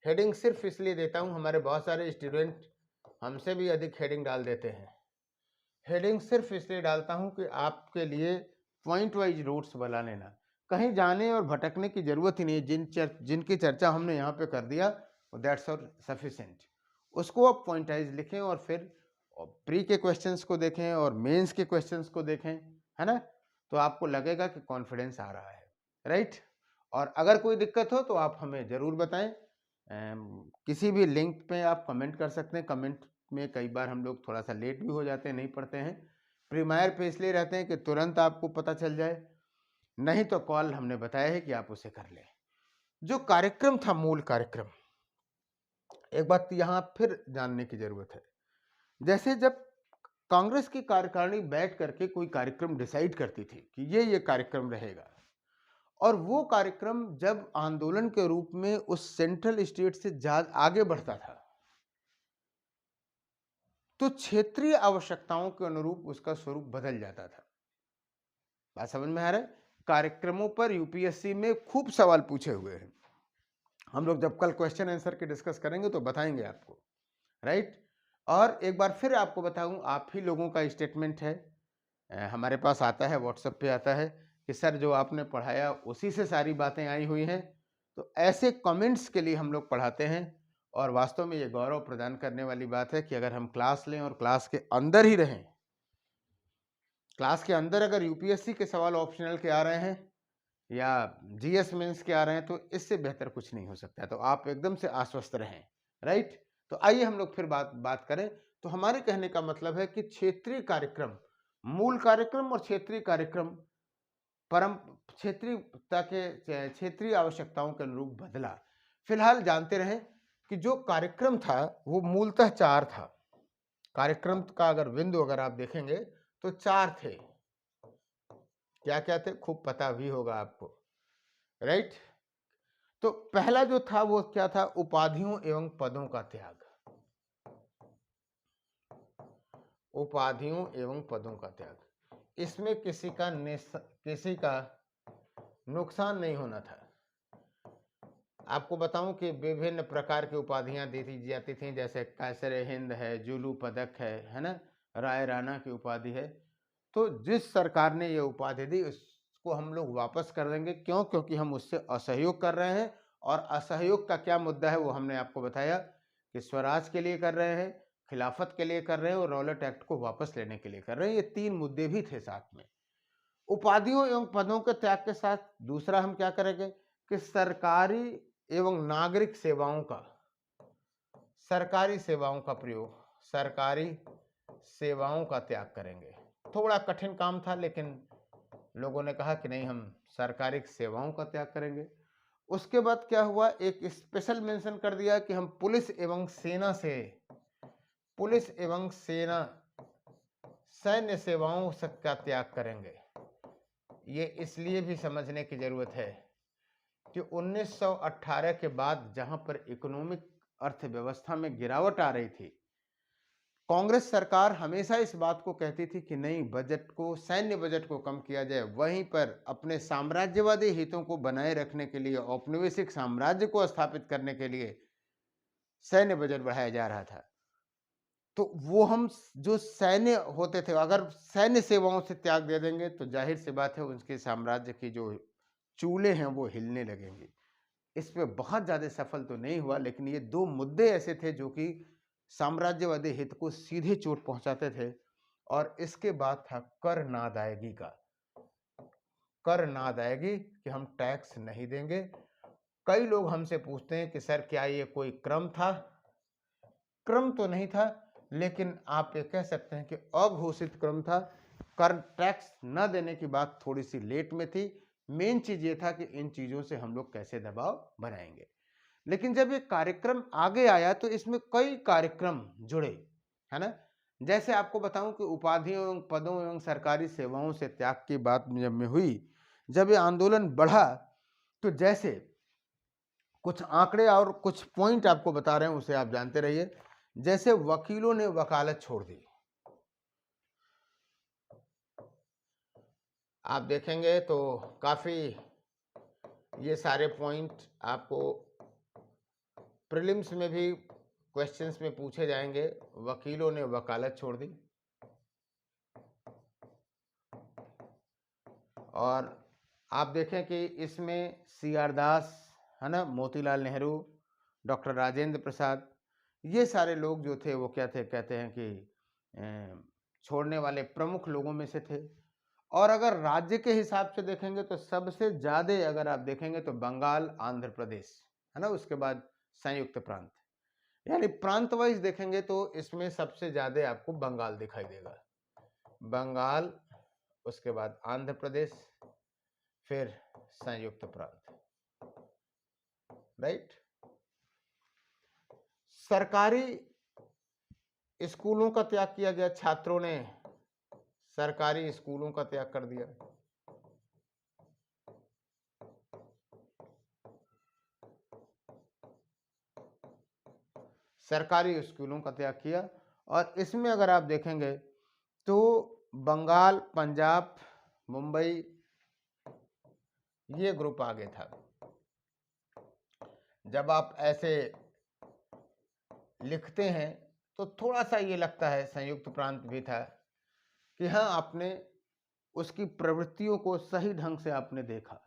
हेडिंग सिर्फ इसलिए देता हूं, हमारे बहुत सारे स्टूडेंट हमसे भी अधिक हेडिंग डाल देते हैं। हेडिंग सिर्फ इसलिए डालता हूं कि आपके लिए पॉइंट वाइज रूट्स बना लेना, कहीं जाने और भटकने की जरूरत ही नहीं। जिनकी चर्चा हमने यहाँ पे कर दिया, दैट्स और सफिशेंट। उसको आप पॉइंट वाइज लिखें और फिर प्री के क्वेश्चंस को देखें और मेंस के क्वेश्चंस को देखें, है ना? तो आपको लगेगा कि कॉन्फिडेंस आ रहा है, राइट? और अगर कोई दिक्कत हो तो आप हमें ज़रूर बताएं। किसी भी लिंक पे आप कमेंट कर सकते हैं। कमेंट में कई बार हम लोग थोड़ा सा लेट भी हो जाते हैं, नहीं पढ़ते हैं। प्रीमायर पे इसलिए रहते हैं कि तुरंत आपको पता चल जाए, नहीं तो कॉल हमने बताया है कि आप उसे कर लें। जो कार्यक्रम था, मूल कार्यक्रम, एक बात यहाँ फिर जानने की जरूरत है। जैसे जब कांग्रेस की कार्यकारिणी बैठ करके कोई कार्यक्रम डिसाइड करती थी कि ये कार्यक्रम रहेगा, और वो कार्यक्रम जब आंदोलन के रूप में उस सेंट्रल स्टेट से ज्यादा आगे बढ़ता था तो क्षेत्रीय आवश्यकताओं के अनुरूप उसका स्वरूप बदल जाता था। बात समझ में आ रहा है? कार्यक्रमों पर यूपीएससी में खूब सवाल पूछे हुए हैं। हम लोग जब कल क्वेश्चन आंसर के डिस्कस करेंगे तो बताएंगे आपको, राइट? और एक बार फिर आपको बताऊं, आप ही लोगों का स्टेटमेंट है, हमारे पास आता है, व्हाट्सएप पे आता है कि सर जो आपने पढ़ाया उसी से सारी बातें आई हुई हैं। तो ऐसे कमेंट्स के लिए हम लोग पढ़ाते हैं। और वास्तव में ये गौरव प्रदान करने वाली बात है कि अगर हम क्लास लें और क्लास के अंदर ही रहें, क्लास के अंदर अगर यूपीएससी के सवाल ऑप्शनल के आ रहे हैं या जीएस मेंस के आ रहे हैं तो इससे बेहतर कुछ नहीं हो सकता है। तो आप एकदम से आश्वस्त रहें, राइट? तो आइए हम लोग फिर बात करें। तो हमारे कहने का मतलब है कि क्षेत्रीय कार्यक्रम, मूल कार्यक्रम और क्षेत्रीय कार्यक्रम परम क्षेत्रीयता के, क्षेत्रीय आवश्यकताओं के अनुरूप बदला। फिलहाल जानते रहें कि जो कार्यक्रम था वो मूलतः 4 था। कार्यक्रम का अगर बिंदु अगर आप देखेंगे तो 4 थे। क्या क्या थे? खूब पता भी होगा आपको, राइट? तो पहला जो था वो क्या था? उपाधियों एवं पदों का त्याग। उपाधियों एवं पदों का त्याग। इसमें किसी का नुकसान नहीं होना था। आपको बताऊं कि विभिन्न प्रकार की उपाधियां दी थी जाती थी, जैसे कैसर हिंद है, जुलू पदक है ना, राय राणा की उपाधि है। तो जिस सरकार ने ये उपाधि दी उसको हम लोग वापस कर देंगे। क्यों? क्योंकि हम उससे असहयोग कर रहे हैं। और असहयोग का क्या मुद्दा है वो हमने आपको बताया कि स्वराज के लिए कर रहे हैं, खिलाफत के लिए कर रहे हैं और रॉलेट एक्ट को वापस लेने के लिए कर रहे हैं। ये 3 मुद्दे भी थे साथ में। उपाधियों एवं पदों के त्याग के साथ दूसरा हम क्या करेंगे कि सरकारी एवं नागरिक सेवाओं का त्याग करेंगे। थोड़ा कठिन काम था, लेकिन लोगों ने कहा कि नहीं, हम सरकारी सेवाओं का त्याग करेंगे। उसके बाद क्या हुआ, एक स्पेशल मेंशन कर दिया कि हम पुलिस एवं सैन्य सेवाओं का त्याग करेंगे। ये इसलिए भी समझने की जरूरत है कि 1918 के बाद जहां पर इकोनॉमिक अर्थव्यवस्था में गिरावट आ रही थी, कांग्रेस सरकार हमेशा इस बात को कहती थी कि नहीं, सैन्य बजट को कम किया जाए। वहीं पर अपने साम्राज्यवादी हितों को बनाए रखने के लिए, औपनिवेशिक साम्राज्य को स्थापित करने के लिए सैन्य बजट बढ़ाया जा रहा था। तो वो हम जो सैन्य होते थे, अगर सैन्य सेवाओं से त्याग दे देंगे तो जाहिर सी बात है उनके साम्राज्य की जो चूल्हे हैं वो हिलने लगेंगे। इस पे बहुत ज़्यादा सफल तो नहीं हुआ, लेकिन ये 2 मुद्दे ऐसे थे जो कि साम्राज्यवादी हित को सीधे चोट पहुंचाते थे। और इसके बाद था कर ना अदायगी कि हम टैक्स नहीं देंगे। कई लोग हमसे पूछते हैं कि सर क्या ये कोई क्रम था? क्रम तो नहीं था, लेकिन आप ये कह सकते हैं कि अघोषित क्रम था। कर टैक्स न देने की बात थोड़ी सी लेट में थी। मेन चीज ये था कि इन चीजों से हम लोग कैसे दबाव बनाएंगे। लेकिन जब ये कार्यक्रम आगे आया तो इसमें कई कार्यक्रम जुड़े, है ना। जैसे आपको बताऊं कि उपाधियों एवं पदों एवं सरकारी सेवाओं से त्याग की बात जब में हुई, जब ये आंदोलन बढ़ा, तो जैसे कुछ आंकड़े और कुछ पॉइंट आपको बता रहे हैं, उसे आप जानते रहिए। जैसे वकीलों ने वकालत छोड़ दी, आप देखेंगे तो काफी ये सारे पॉइंट आपको प्रीलिम्स में भी क्वेश्चंस में पूछे जाएंगे। वकीलों ने वकालत छोड़ दी, और आप देखें कि इसमें CR दास, है ना, मोतीलाल नेहरू, डॉक्टर राजेंद्र प्रसाद, ये सारे लोग जो थे वो क्या थे, कहते हैं कि छोड़ने वाले प्रमुख लोगों में से थे। और अगर राज्य के हिसाब से देखेंगे तो सबसे ज़्यादा अगर आप देखेंगे तो बंगाल, आंध्र प्रदेश, है ना, उसके बाद संयुक्त प्रांत, यानी प्रांत वाइज देखेंगे तो इसमें सबसे ज़्यादा आपको बंगाल दिखाई देगा। बंगाल, उसके बाद आंध्र प्रदेश, फिर संयुक्त प्रांत, राइट। सरकारी स्कूलों का त्याग किया गया, छात्रों ने सरकारी स्कूलों का त्याग कर दिया। सरकारी स्कूलों का त्याग किया। और इसमें अगर आप देखेंगे तो बंगाल, पंजाब, मुंबई, ये ग्रुप आगे था। जब आप ऐसे लिखते हैं तो थोड़ा सा ये लगता है संयुक्त प्रांत भी था कि हाँ, आपने उसकी प्रवृत्तियों को सही ढंग से आपने देखा,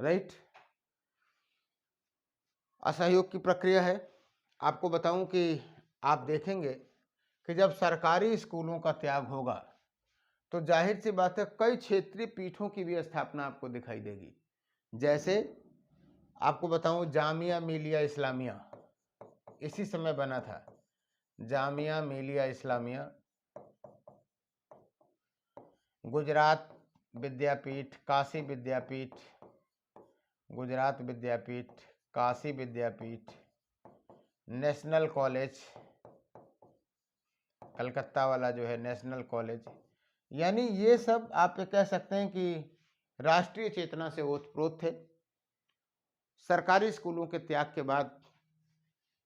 राइट। असहयोग की प्रक्रिया है। आपको बताऊं कि आप देखेंगे कि जब सरकारी स्कूलों का त्याग होगा तो जाहिर सी बात है कई क्षेत्रीय पीठों की भी स्थापना आपको दिखाई देगी। जैसे आपको बताऊं, जामिया मिलिया इस्लामिया इसी समय बना था। जामिया मिलिया इस्लामिया, गुजरात विद्यापीठ, काशी विद्यापीठ, गुजरात विद्यापीठ, काशी विद्यापीठ, नेशनल कॉलेज, कलकत्ता वाला जो है नेशनल कॉलेज, यानी ये सब आप ये कह सकते हैं कि राष्ट्रीय चेतना से ओतप्रोत थे। सरकारी स्कूलों के त्याग के बाद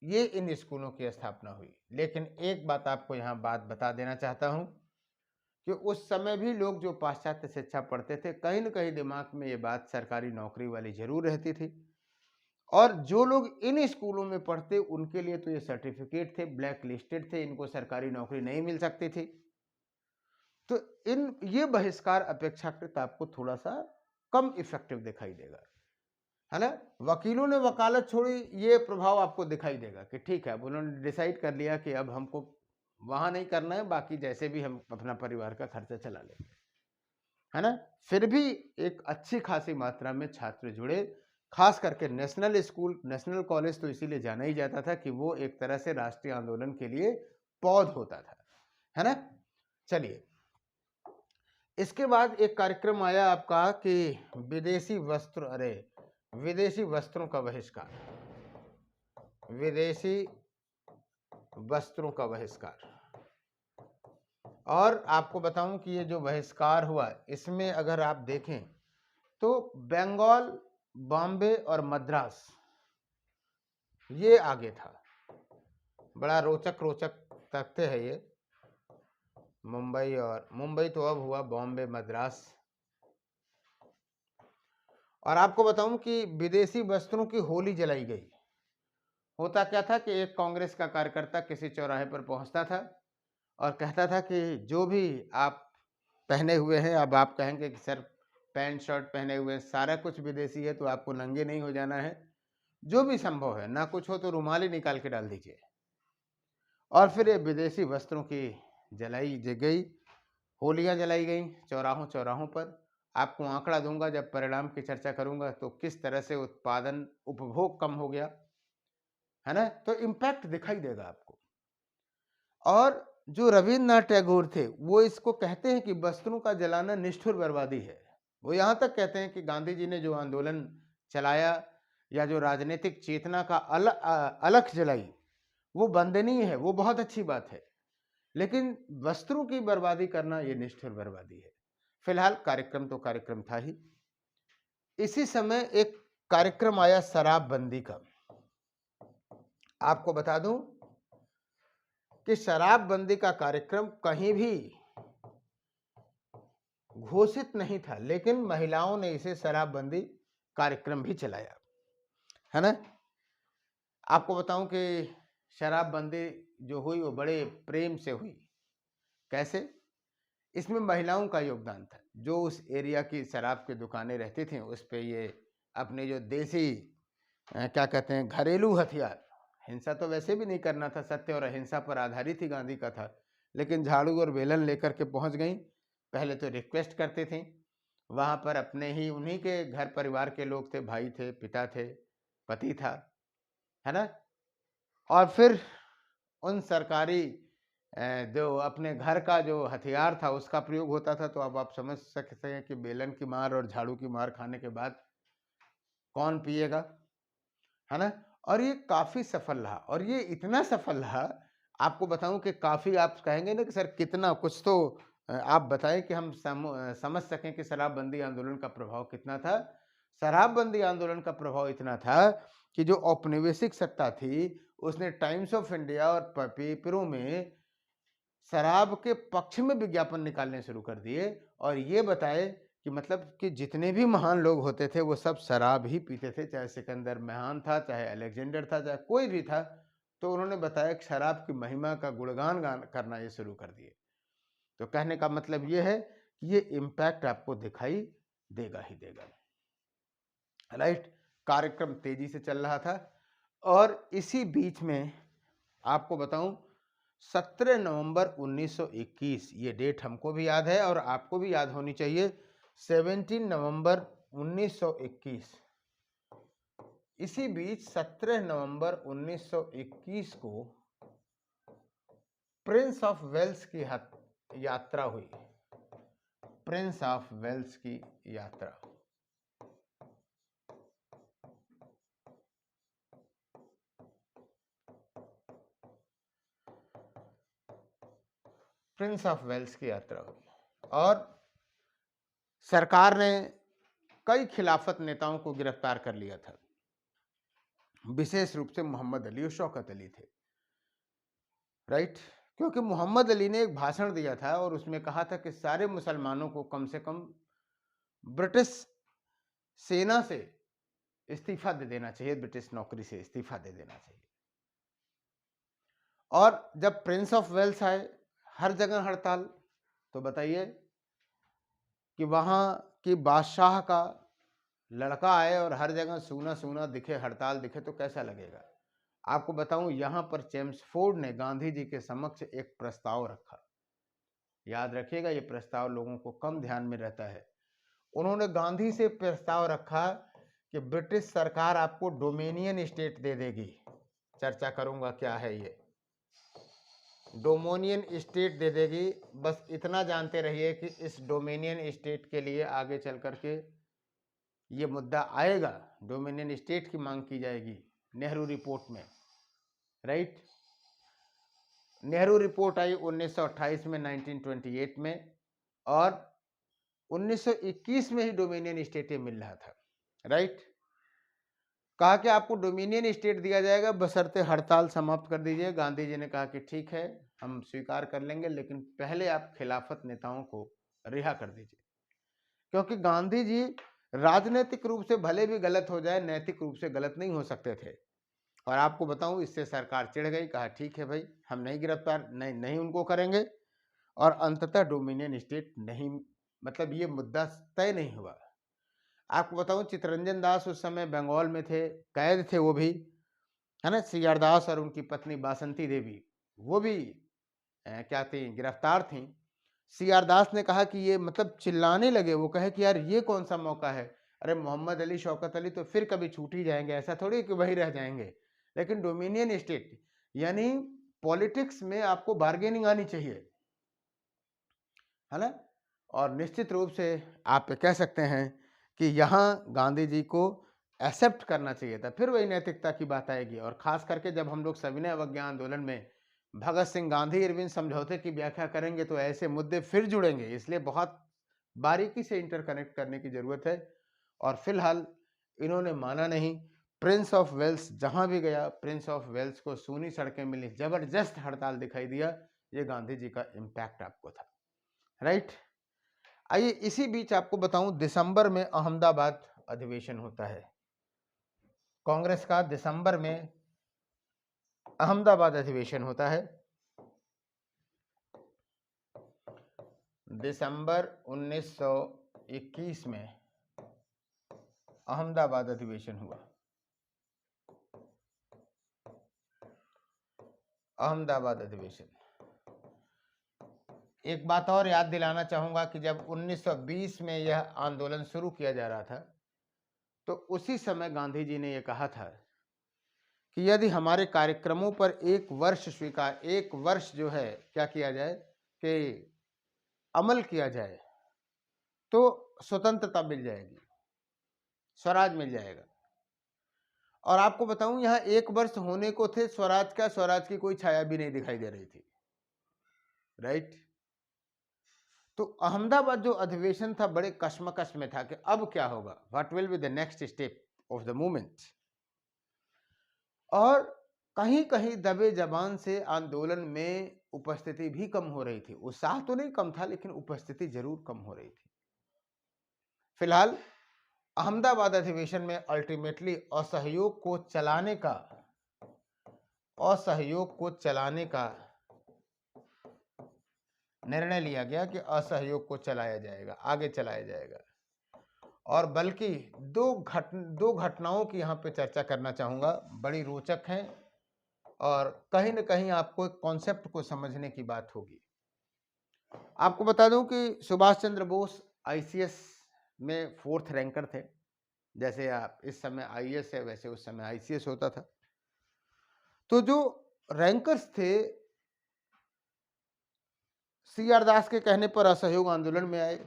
ये इन स्कूलों की स्थापना हुई। लेकिन एक बात आपको यहाँ बात बता देना चाहता हूँ कि उस समय भी लोग जो पाश्चात्य शिक्षा पढ़ते थे, कहीं न कहीं दिमाग में ये बात सरकारी नौकरी वाली ज़रूर रहती थी। और जो लोग इन स्कूलों में पढ़ते, उनके लिए तो ये सर्टिफ़िकेट थे, ब्लैक लिस्टेड थे, इनको सरकारी नौकरी नहीं मिल सकती थी। तो ये बहिष्कार अपेक्षाकृत आपको थोड़ा-सा कम इफ़ेक्टिव दिखाई देगा, है ना? वकीलों ने वकालत छोड़ी, ये प्रभाव आपको दिखाई देगा कि ठीक है, अब उन्होंने डिसाइड कर लिया कि अब हमको वहाँ नहीं करना है, बाकी जैसे भी हम अपना परिवार का खर्चा चला लेंगे, है ना? फिर भी एक अच्छी खासी मात्रा में छात्र जुड़े, खास करके नेशनल स्कूल, नेशनल कॉलेज तो इसीलिए जाना ही जाता था कि वो एक तरह से राष्ट्रीय आंदोलन के लिए पौध होता था, है ना? चलिए, इसके बाद एक कार्यक्रम आया आपका कि विदेशी वस्त्रों का बहिष्कार, विदेशी वस्त्रों का बहिष्कार। और आपको बताऊं कि ये जो बहिष्कार हुआ, इसमें अगर आप देखें तो बंगाल, बॉम्बे और मद्रास ये आगे था। बड़ा रोचक तथ्य है ये। मुंबई तो अब हुआ, बॉम्बे, मद्रास। और आपको बताऊं कि विदेशी वस्त्रों की होली जलाई गई। होता क्या था कि एक कांग्रेस का कार्यकर्ता किसी चौराहे पर पहुंचता था और कहता था कि जो भी आप पहने हुए हैं, अब आप कहेंगे कि सर पैंट शर्ट पहने हुए हैं, सारा कुछ विदेशी है, तो आपको नंगे नहीं हो जाना है, जो भी संभव है, ना कुछ हो तो रुमाल ही निकाल के डाल दीजिए। और फिर ये विदेशी वस्त्रों की जलाई गई, होलियां जलाई गई चौराहों पर। आपको आंकड़ा दूंगा जब परिणाम की चर्चा करूंगा, तो किस तरह से उत्पादन, उपभोग कम हो गया, है ना? तो इम्पैक्ट दिखाई देगा आपको। और जो रविन्द्रनाथ टैगोर थे, वो इसको कहते हैं कि वस्त्रों का जलाना निष्ठुर बर्बादी है। वो यहाँ तक कहते हैं कि गांधी जी ने जो आंदोलन चलाया या जो राजनीतिक चेतना का अलख जलाई, वो वंदनीय है, वो बहुत अच्छी बात है, लेकिन वस्त्रों की बर्बादी करना ये निष्ठुर बर्बादी है। फिलहाल कार्यक्रम तो कार्यक्रम था ही। इसी समय एक कार्यक्रम आया शराबबंदी का। आपको बता दूं कि शराबबंदी का कार्यक्रम कहीं भी घोषित नहीं था, लेकिन महिलाओं ने इसे शराबबंदी कार्यक्रम भी चलाया, है ना? आपको बताऊं कि शराबबंदी जो हुई वो बड़े प्रेम से हुई। कैसे? इसमें महिलाओं का योगदान था। जो उस एरिया की शराब की दुकानें रहती थीं, उस पे ये अपने जो देसी क्या कहते हैं, घरेलू हथियार, हिंसा तो वैसे भी नहीं करना था, सत्य और अहिंसा पर आधारित ही गांधी का था, लेकिन झाड़ू और बेलन लेकर के पहुंच गई। पहले तो रिक्वेस्ट करते थे, वहां पर अपने ही उन्हीं के घर परिवार के लोग थे, भाई थे, पिता थे, पति था, है ना? और फिर उन सरकारी जो अपने घर का जो हथियार था उसका प्रयोग होता था। तो अब आप समझ सकते हैं कि बेलन की मार और झाड़ू की मार खाने के बाद कौन पिएगा, है ना? और ये काफ़ी सफल रहा, और ये इतना सफल रहा, आपको बताऊं कि काफ़ी, आप कहेंगे ना कि सर कितना कुछ, तो आप बताएं कि हम समझ सकें कि शराबबंदी आंदोलन का प्रभाव कितना था। शराबबंदी आंदोलन का प्रभाव इतना था कि जो औपनिवेशिक सत्ता थी, उसने टाइम्स ऑफ इंडिया और पेपरों में शराब के पक्ष में विज्ञापन निकालने शुरू कर दिए, और ये बताए कि मतलब कि जितने भी महान लोग होते थे वो सब शराब ही पीते थे, चाहे सिकंदर महान था, चाहे अलेक्जेंडर था, चाहे कोई भी था। तो उन्होंने बताया कि शराब की महिमा का गुणगान करना ये शुरू कर दिए। तो कहने का मतलब ये है कि ये इम्पैक्ट आपको दिखाई देगा ही देगा, राइट? कार्यक्रम तेजी से चल रहा था, और इसी बीच में आपको बताऊं 17 नवंबर 1921, ये डेट हमको भी याद है और आपको भी याद होनी चाहिए। 17 नवंबर 1921, इसी बीच 17 नवंबर 1921 को प्रिंस ऑफ वेल्स की यात्रा हुई। प्रिंस ऑफ वेल्स की यात्रा, प्रिंस ऑफ वेल्स की यात्रा हुई, और सरकार ने कई खिलाफत नेताओं को गिरफ्तार कर लिया था। विशेष रूप से मोहम्मद अली और शौकत अली थे, राइट? क्योंकि मोहम्मद अली ने एक भाषण दिया था और उसमें कहा था कि सारे मुसलमानों को कम से कम ब्रिटिश सेना से इस्तीफा दे देना चाहिए, ब्रिटिश नौकरी से इस्तीफा दे देना चाहिए। और जब प्रिंस ऑफ वेल्स आए, हर जगह हड़ताल, तो बताइए कि वहां की बादशाह का लड़का आए और हर जगह सूना सूना दिखे, हड़ताल दिखे, तो कैसा लगेगा। आपको बताऊं, यहां पर चेम्सफोर्ड ने गांधी जी के समक्ष एक प्रस्ताव रखा। याद रखिएगा, ये प्रस्ताव लोगों को कम ध्यान में रहता है। उन्होंने गांधी से प्रस्ताव रखा कि ब्रिटिश सरकार आपको डोमिनियन स्टेट दे देगी। चर्चा करूंगा क्या है ये डोमिनियन स्टेट दे देगी। बस इतना जानते रहिए कि इस डोमिनियन स्टेट के लिए आगे चल करके ये मुद्दा आएगा, डोमिनियन स्टेट की मांग की जाएगी नेहरू रिपोर्ट में, राइट। नेहरू रिपोर्ट आई 1928 में, 1928 में, और 1921 में ही डोमिनियन स्टेट मिल रहा था, राइट। कहा कि आपको डोमिनियन स्टेट दिया जाएगा बशर्ते हड़ताल समाप्त कर दीजिए। गांधी जी ने कहा कि ठीक है, हम स्वीकार कर लेंगे, लेकिन पहले आप खिलाफत नेताओं को रिहा कर दीजिए। क्योंकि गांधी जी राजनीतिक रूप से भले भी गलत हो जाए, नैतिक रूप से गलत नहीं हो सकते थे। और आपको बताऊं, इससे सरकार चिढ़ गई, कहा ठीक है भाई, हम नहीं गिरफ्तार, नहीं उनको करेंगे। और अंततः डोमिनियन स्टेट नहीं, मतलब ये मुद्दा तय नहीं हुआ। आपको बताऊं, चित्तरंजन दास उस समय बंगाल में थे, कैद थे वो भी, है ना। सी आर दास और उनकी पत्नी बासंती देवी, वो भी क्या थी, गिरफ्तार थी। सी आर दास ने कहा कि ये, मतलब चिल्लाने लगे, वो कहे कि यार ये कौन सा मौका है, अरे मोहम्मद अली, शौकत अली तो फिर कभी छूट ही जाएंगे, ऐसा थोड़ी कि वही रह जाएंगे। लेकिन डोमिनियन स्टेट, यानी पॉलिटिक्स में आपको बार्गेनिंग आनी चाहिए, है ना। और निश्चित रूप से आप कह सकते हैं कि यहाँ गांधी जी को एक्सेप्ट करना चाहिए था, फिर वही नैतिकता की बात आएगी। और खास करके जब हम लोग सविनय अवज्ञा आंदोलन में भगत सिंह गांधी इरविन समझौते की व्याख्या करेंगे तो ऐसे मुद्दे फिर जुड़ेंगे, इसलिए बहुत बारीकी से इंटरकनेक्ट करने की जरूरत है। और फिलहाल इन्होंने माना नहीं। प्रिंस ऑफ वेल्स जहां भी गया, प्रिंस ऑफ वेल्स को सूनी सड़कें मिली, जबरदस्त हड़ताल दिखाई दिया। ये गांधी जी का इम्पैक्ट आपको था, राइट। आइए इसी बीच आपको बताऊं, दिसंबर में अहमदाबाद अधिवेशन होता है कांग्रेस का, दिसंबर में अहमदाबाद अधिवेशन होता है। दिसंबर 1921 में अहमदाबाद अधिवेशन हुआ। अहमदाबाद अधिवेशन, एक बात और याद दिलाना चाहूंगा कि जब 1920 में यह आंदोलन शुरू किया जा रहा था, तो उसी समय गांधी जी ने यह कहा था कि यदि हमारे कार्यक्रमों पर एक वर्ष जो है क्या किया जाए कि अमल किया जाए, तो स्वतंत्रता मिल जाएगी, स्वराज मिल जाएगा। और आपको बताऊं, यहां एक वर्ष होने को थे, स्वराज की कोई छाया भी नहीं दिखाई दे रही थी, राइट। तो अहमदाबाद जो अधिवेशन था बड़े कश्मकश में था कि अब क्या होगा, what will be the next step of the movement. और कहीं कहीं दबे जबान से आंदोलन में उपस्थिति भी कम हो रही थी। उत्साह तो नहीं कम था, लेकिन उपस्थिति जरूर कम हो रही थी। फिलहाल अहमदाबाद अधिवेशन में अल्टीमेटली असहयोग को चलाने का निर्णय लिया गया कि असहयोग को चलाया जाएगा, आगे चलाया जाएगा। और बल्कि दो घटनाओं की यहाँ पे चर्चा करना चाहूँगा, बड़ी रोचक हैं और कहीं न कहीं आपको एक कॉन्सेप्ट को समझने की बात होगी। आपको बता दूं कि सुभाष चंद्र बोस आईसीएस में 4th रैंकर थे। जैसे आप इस समय आईएएस है, वैसे उस समय आईसीएस होता था। तो जो रैंकर्स थे, सी आर दास के कहने पर असहयोग आंदोलन में आए।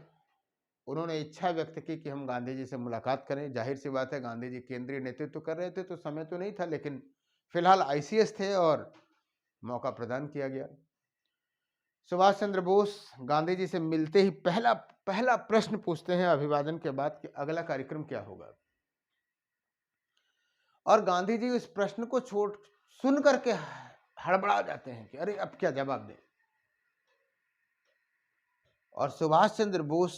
उन्होंने इच्छा व्यक्त की कि हम गांधी जी से मुलाकात करें। जाहिर सी बात है, गांधी जी केंद्रीय नेतृत्व कर रहे थे तो समय तो नहीं था, लेकिन फिलहाल आईसीएस थे और मौका प्रदान किया गया। सुभाष चंद्र बोस गांधी जी से मिलते ही पहला प्रश्न पूछते हैं अभिवादन के बाद कि अगला कार्यक्रम क्या होगा। और गांधी जी इस प्रश्न को सुन करके हड़बड़ा जाते हैं कि अरे अब क्या जवाब दें। और सुभाष चंद्र बोस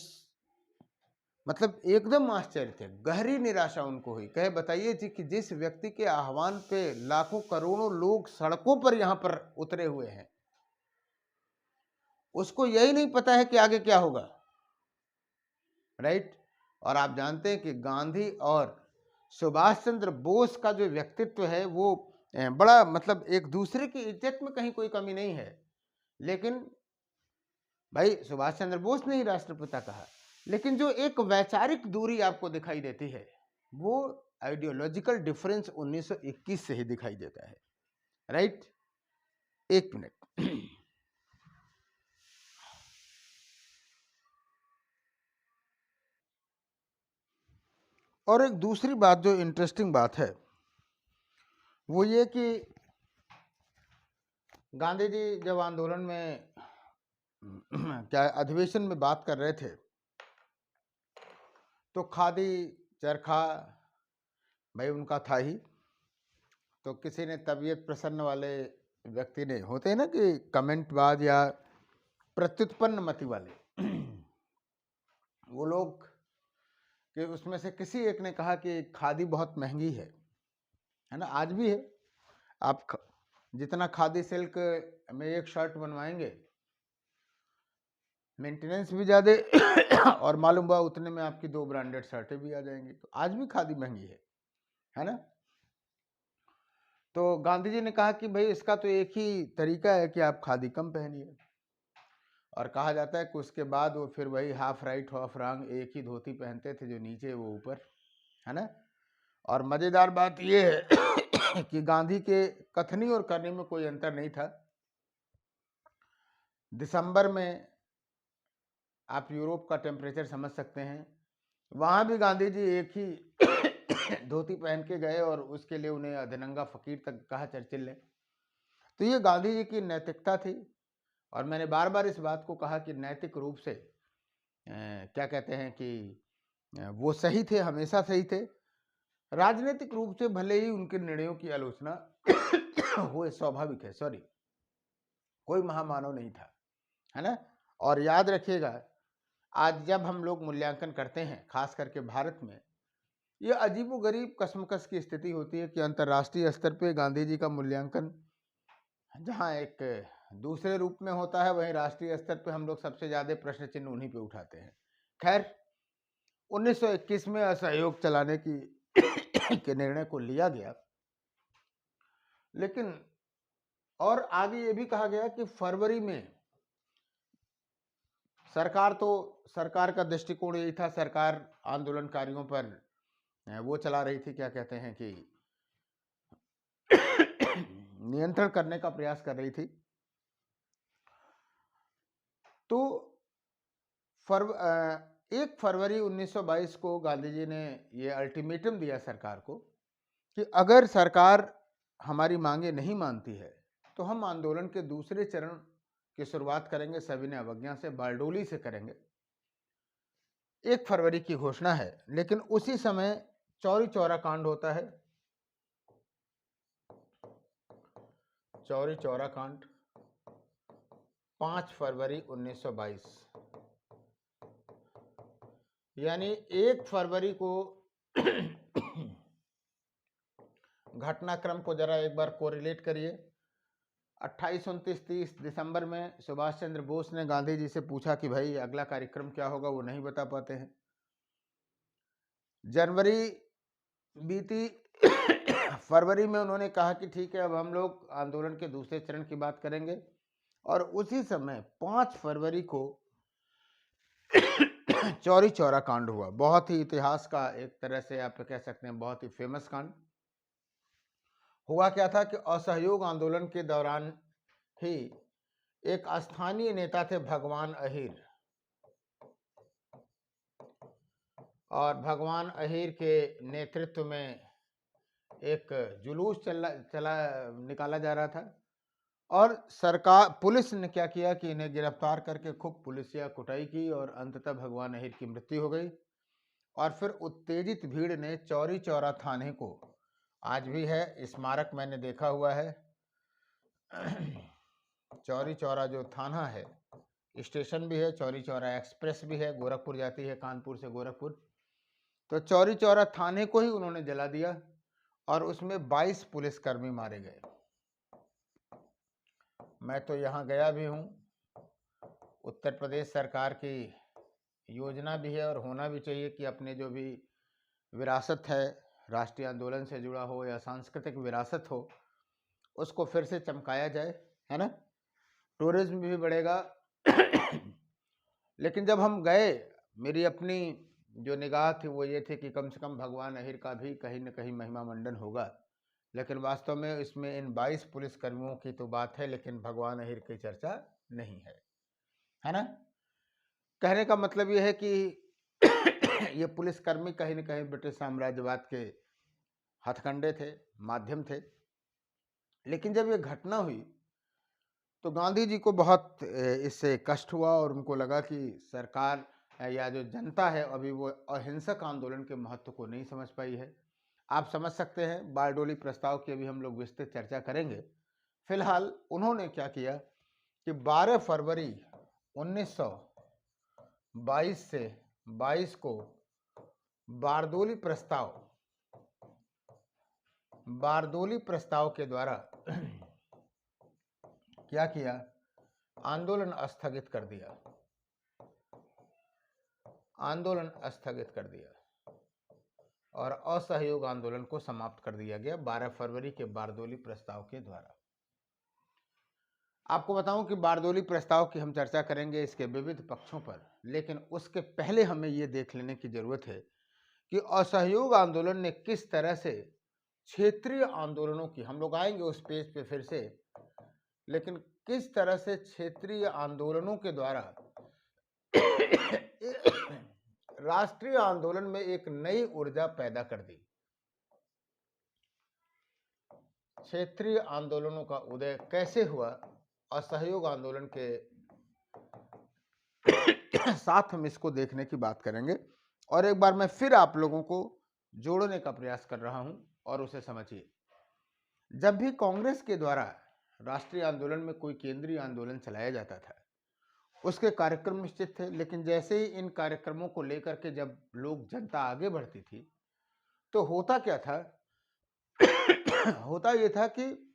मतलब एकदम आश्चर्य थे, गहरी निराशा उनको हुई। कहे बताइए जी कि जिस व्यक्ति के आह्वान पे लाखों करोड़ों लोग सड़कों पर यहां पर उतरे हुए हैं, उसको यही नहीं पता है कि आगे क्या होगा, राइट। और आप जानते हैं कि गांधी और सुभाष चंद्र बोस का जो व्यक्तित्व है वो बड़ा मतलब एक दूसरे की इज्जत में कहीं कोई कमी नहीं है। लेकिन भाई सुभाष चंद्र बोस ने ही राष्ट्रपिता कहा, लेकिन जो एक वैचारिक दूरी आपको दिखाई देती है वो आइडियोलॉजिकल डिफरेंस 1921 से ही दिखाई देता है, राइट। एक मिनट। और एक दूसरी बात जो इंटरेस्टिंग बात है वो ये कि गांधी जी जब आंदोलन में क्या अधिवेशन में बात कर रहे थे तो खादी चरखा भाई उनका था ही। तो किसी ने तबीयत प्रसन्न वाले व्यक्ति ने, होते हैं ना कि कमेंटबाज या प्रत्युत्पन्न मति वाले, वो लोग कि उसमें से किसी एक ने कहा कि खादी बहुत महंगी है ना, आज भी है। आप जितना खादी सिल्क में एक शर्ट बनवाएंगे मेंटेनेंस भी ज़्यादा और मालूम हुआ उतने में आपकी 2 ब्रांडेड शर्टें भी आ जाएंगी। तो आज भी खादी महंगी है ना। तो गांधी जी ने कहा कि भाई इसका तो एक ही तरीका है कि आप खादी कम पहनिए। और कहा जाता है कि उसके बाद वो फिर वही हाफ राइट हाफ रॉन्ग एक ही धोती पहनते थे, जो नीचे वो ऊपर, है ना। और मज़ेदार बात ये है कि गांधी के कथनी और करनी में कोई अंतर नहीं था। दिसंबर में आप यूरोप का टेम्परेचर समझ सकते हैं, वहाँ भी गांधी जी एक ही धोती पहन के गए और उसके लिए उन्हें अधनंगा फकीर तक कहा चर्चिल ने। तो ये गांधी जी की नैतिकता थी। और मैंने बार बार इस बात को कहा कि नैतिक रूप से क्या कहते हैं कि वो सही थे, हमेशा सही थे। राजनीतिक रूप से भले ही उनके निर्णयों की आलोचना हो, स्वाभाविक है, सॉरी, कोई महामानव नहीं था, है ना। और याद रखिएगा आज जब हम लोग मूल्यांकन करते हैं खास करके भारत में, ये अजीबोगरीब कशमकश की स्थिति होती है कि अंतर्राष्ट्रीय स्तर पे गांधी जी का मूल्यांकन जहाँ एक दूसरे रूप में होता है, वहीं राष्ट्रीय स्तर पे हम लोग सबसे ज़्यादा प्रश्न चिन्ह उन्हीं पे उठाते हैं। खैर 1921 में असहयोग चलाने की के निर्णय को लिया गया, लेकिन और आगे ये भी कहा गया कि फरवरी में सरकार का दृष्टिकोण यही था, सरकार आंदोलनकारियों पर वो चला रही थी, क्या कहते हैं कि नियंत्रण करने का प्रयास कर रही थी। तो 1 फरवरी 1922 को गांधी जी ने ये अल्टीमेटम दिया सरकार को कि अगर सरकार हमारी मांगे नहीं मानती है तो हम आंदोलन के दूसरे चरण की शुरुआत करेंगे, सविनय अवज्ञा से, बारडोली से करेंगे। 1 फरवरी की घोषणा है, लेकिन उसी समय चौरी चौरा कांड होता है। चौरी चौरा कांड 5 फरवरी 1922, यानी 1 फरवरी को घटनाक्रम को जरा एक बार कोरिलेट करिए। 28, 29, 30 दिसंबर में सुभाष चंद्र बोस ने गांधी जी से पूछा कि भाई अगला कार्यक्रम क्या होगा, वो नहीं बता पाते हैं। जनवरी बीती, फरवरी में उन्होंने कहा कि ठीक है अब हम लोग आंदोलन के दूसरे चरण की बात करेंगे। और उसी समय 5 फरवरी को चौरी चौरा कांड हुआ। बहुत ही इतिहास का एक तरह से आप कह सकते हैं बहुत ही फेमस कांड हुआ। क्या था कि असहयोग आंदोलन के दौरान ही एक स्थानीय नेता थे भगवान अहीर, और भगवान अहीर के नेतृत्व में एक जुलूस चला निकाला जा रहा था। और सरकार पुलिस ने क्या किया कि इन्हें गिरफ्तार करके खूब पुलिसिया कुटाई की और अंततः भगवान अहीर की मृत्यु हो गई। और फिर उत्तेजित भीड़ ने चौरी चौरा थाने को, आज भी है स्मारक, मैंने देखा हुआ है, चौरी चौरा जो थाना है, स्टेशन भी है, चौरी चौरा एक्सप्रेस भी है, गोरखपुर जाती है कानपुर से गोरखपुर। तो चौरी चौरा थाने को ही उन्होंने जला दिया और उसमें 22 पुलिसकर्मी मारे गए। मैं तो यहाँ गया भी हूँ। उत्तर प्रदेश सरकार की योजना भी है और होना भी चाहिए कि अपने जो भी विरासत है, राष्ट्रीय आंदोलन से जुड़ा हो या सांस्कृतिक विरासत हो, उसको फिर से चमकाया जाए, है ना। टूरिज्म भी बढ़ेगा। लेकिन जब हम गए, मेरी अपनी जो निगाह थी वो ये थी कि कम से कम भगवान अहिर का भी कहीं न कहीं महिमा मंडन होगा। लेकिन वास्तव में इसमें इन 22 पुलिसकर्मियों की तो बात है, लेकिन भगवान अहिर की चर्चा नहीं है ना। कहने का मतलब ये है कि ये पुलिसकर्मी कहीं न कहीं ब्रिटिश साम्राज्यवाद के हथकंडे थे, माध्यम थे। लेकिन जब ये घटना हुई तो गांधी जी को बहुत इससे कष्ट हुआ और उनको लगा कि सरकार या जो जनता है अभी वो अहिंसक आंदोलन के महत्व को नहीं समझ पाई है। आप समझ सकते हैं, बारडोली प्रस्ताव की अभी हम लोग विस्तृत चर्चा करेंगे। फिलहाल उन्होंने क्या किया कि 12 फरवरी 1922 से 22 को बारडोली प्रस्ताव के द्वारा क्या किया, आंदोलन स्थगित कर दिया, और असहयोग आंदोलन को समाप्त कर दिया गया 12 फरवरी के बारडोली प्रस्ताव के द्वारा। आपको बताऊं कि बारडोली प्रस्ताव की हम चर्चा करेंगे, इसके विविध पक्षों पर, लेकिन उसके पहले हमें ये देख लेने की जरूरत है कि असहयोग आंदोलन ने किस तरह से क्षेत्रीय आंदोलनों की, हम लोग आएंगे उस पेज पे फिर से, लेकिन किस तरह से क्षेत्रीय आंदोलनों के द्वारा राष्ट्रीय आंदोलन में एक नई ऊर्जा पैदा कर दी। क्षेत्रीय आंदोलनों का उदय कैसे हुआ, असहयोग आंदोलन के साथ हम इसको देखने की बात करेंगे। और एक बार मैं फिर आप लोगों को जोड़ने का प्रयास कर रहा हूं और उसे समझिए। जब भी कांग्रेस के द्वारा राष्ट्रीय आंदोलन में कोई केंद्रीय आंदोलन चलाया जाता था, उसके कार्यक्रम निश्चित थे, लेकिन जैसे ही इन कार्यक्रमों को लेकर के जब लोग, जनता आगे बढ़ती थी, तो होता क्या था होता ये था कि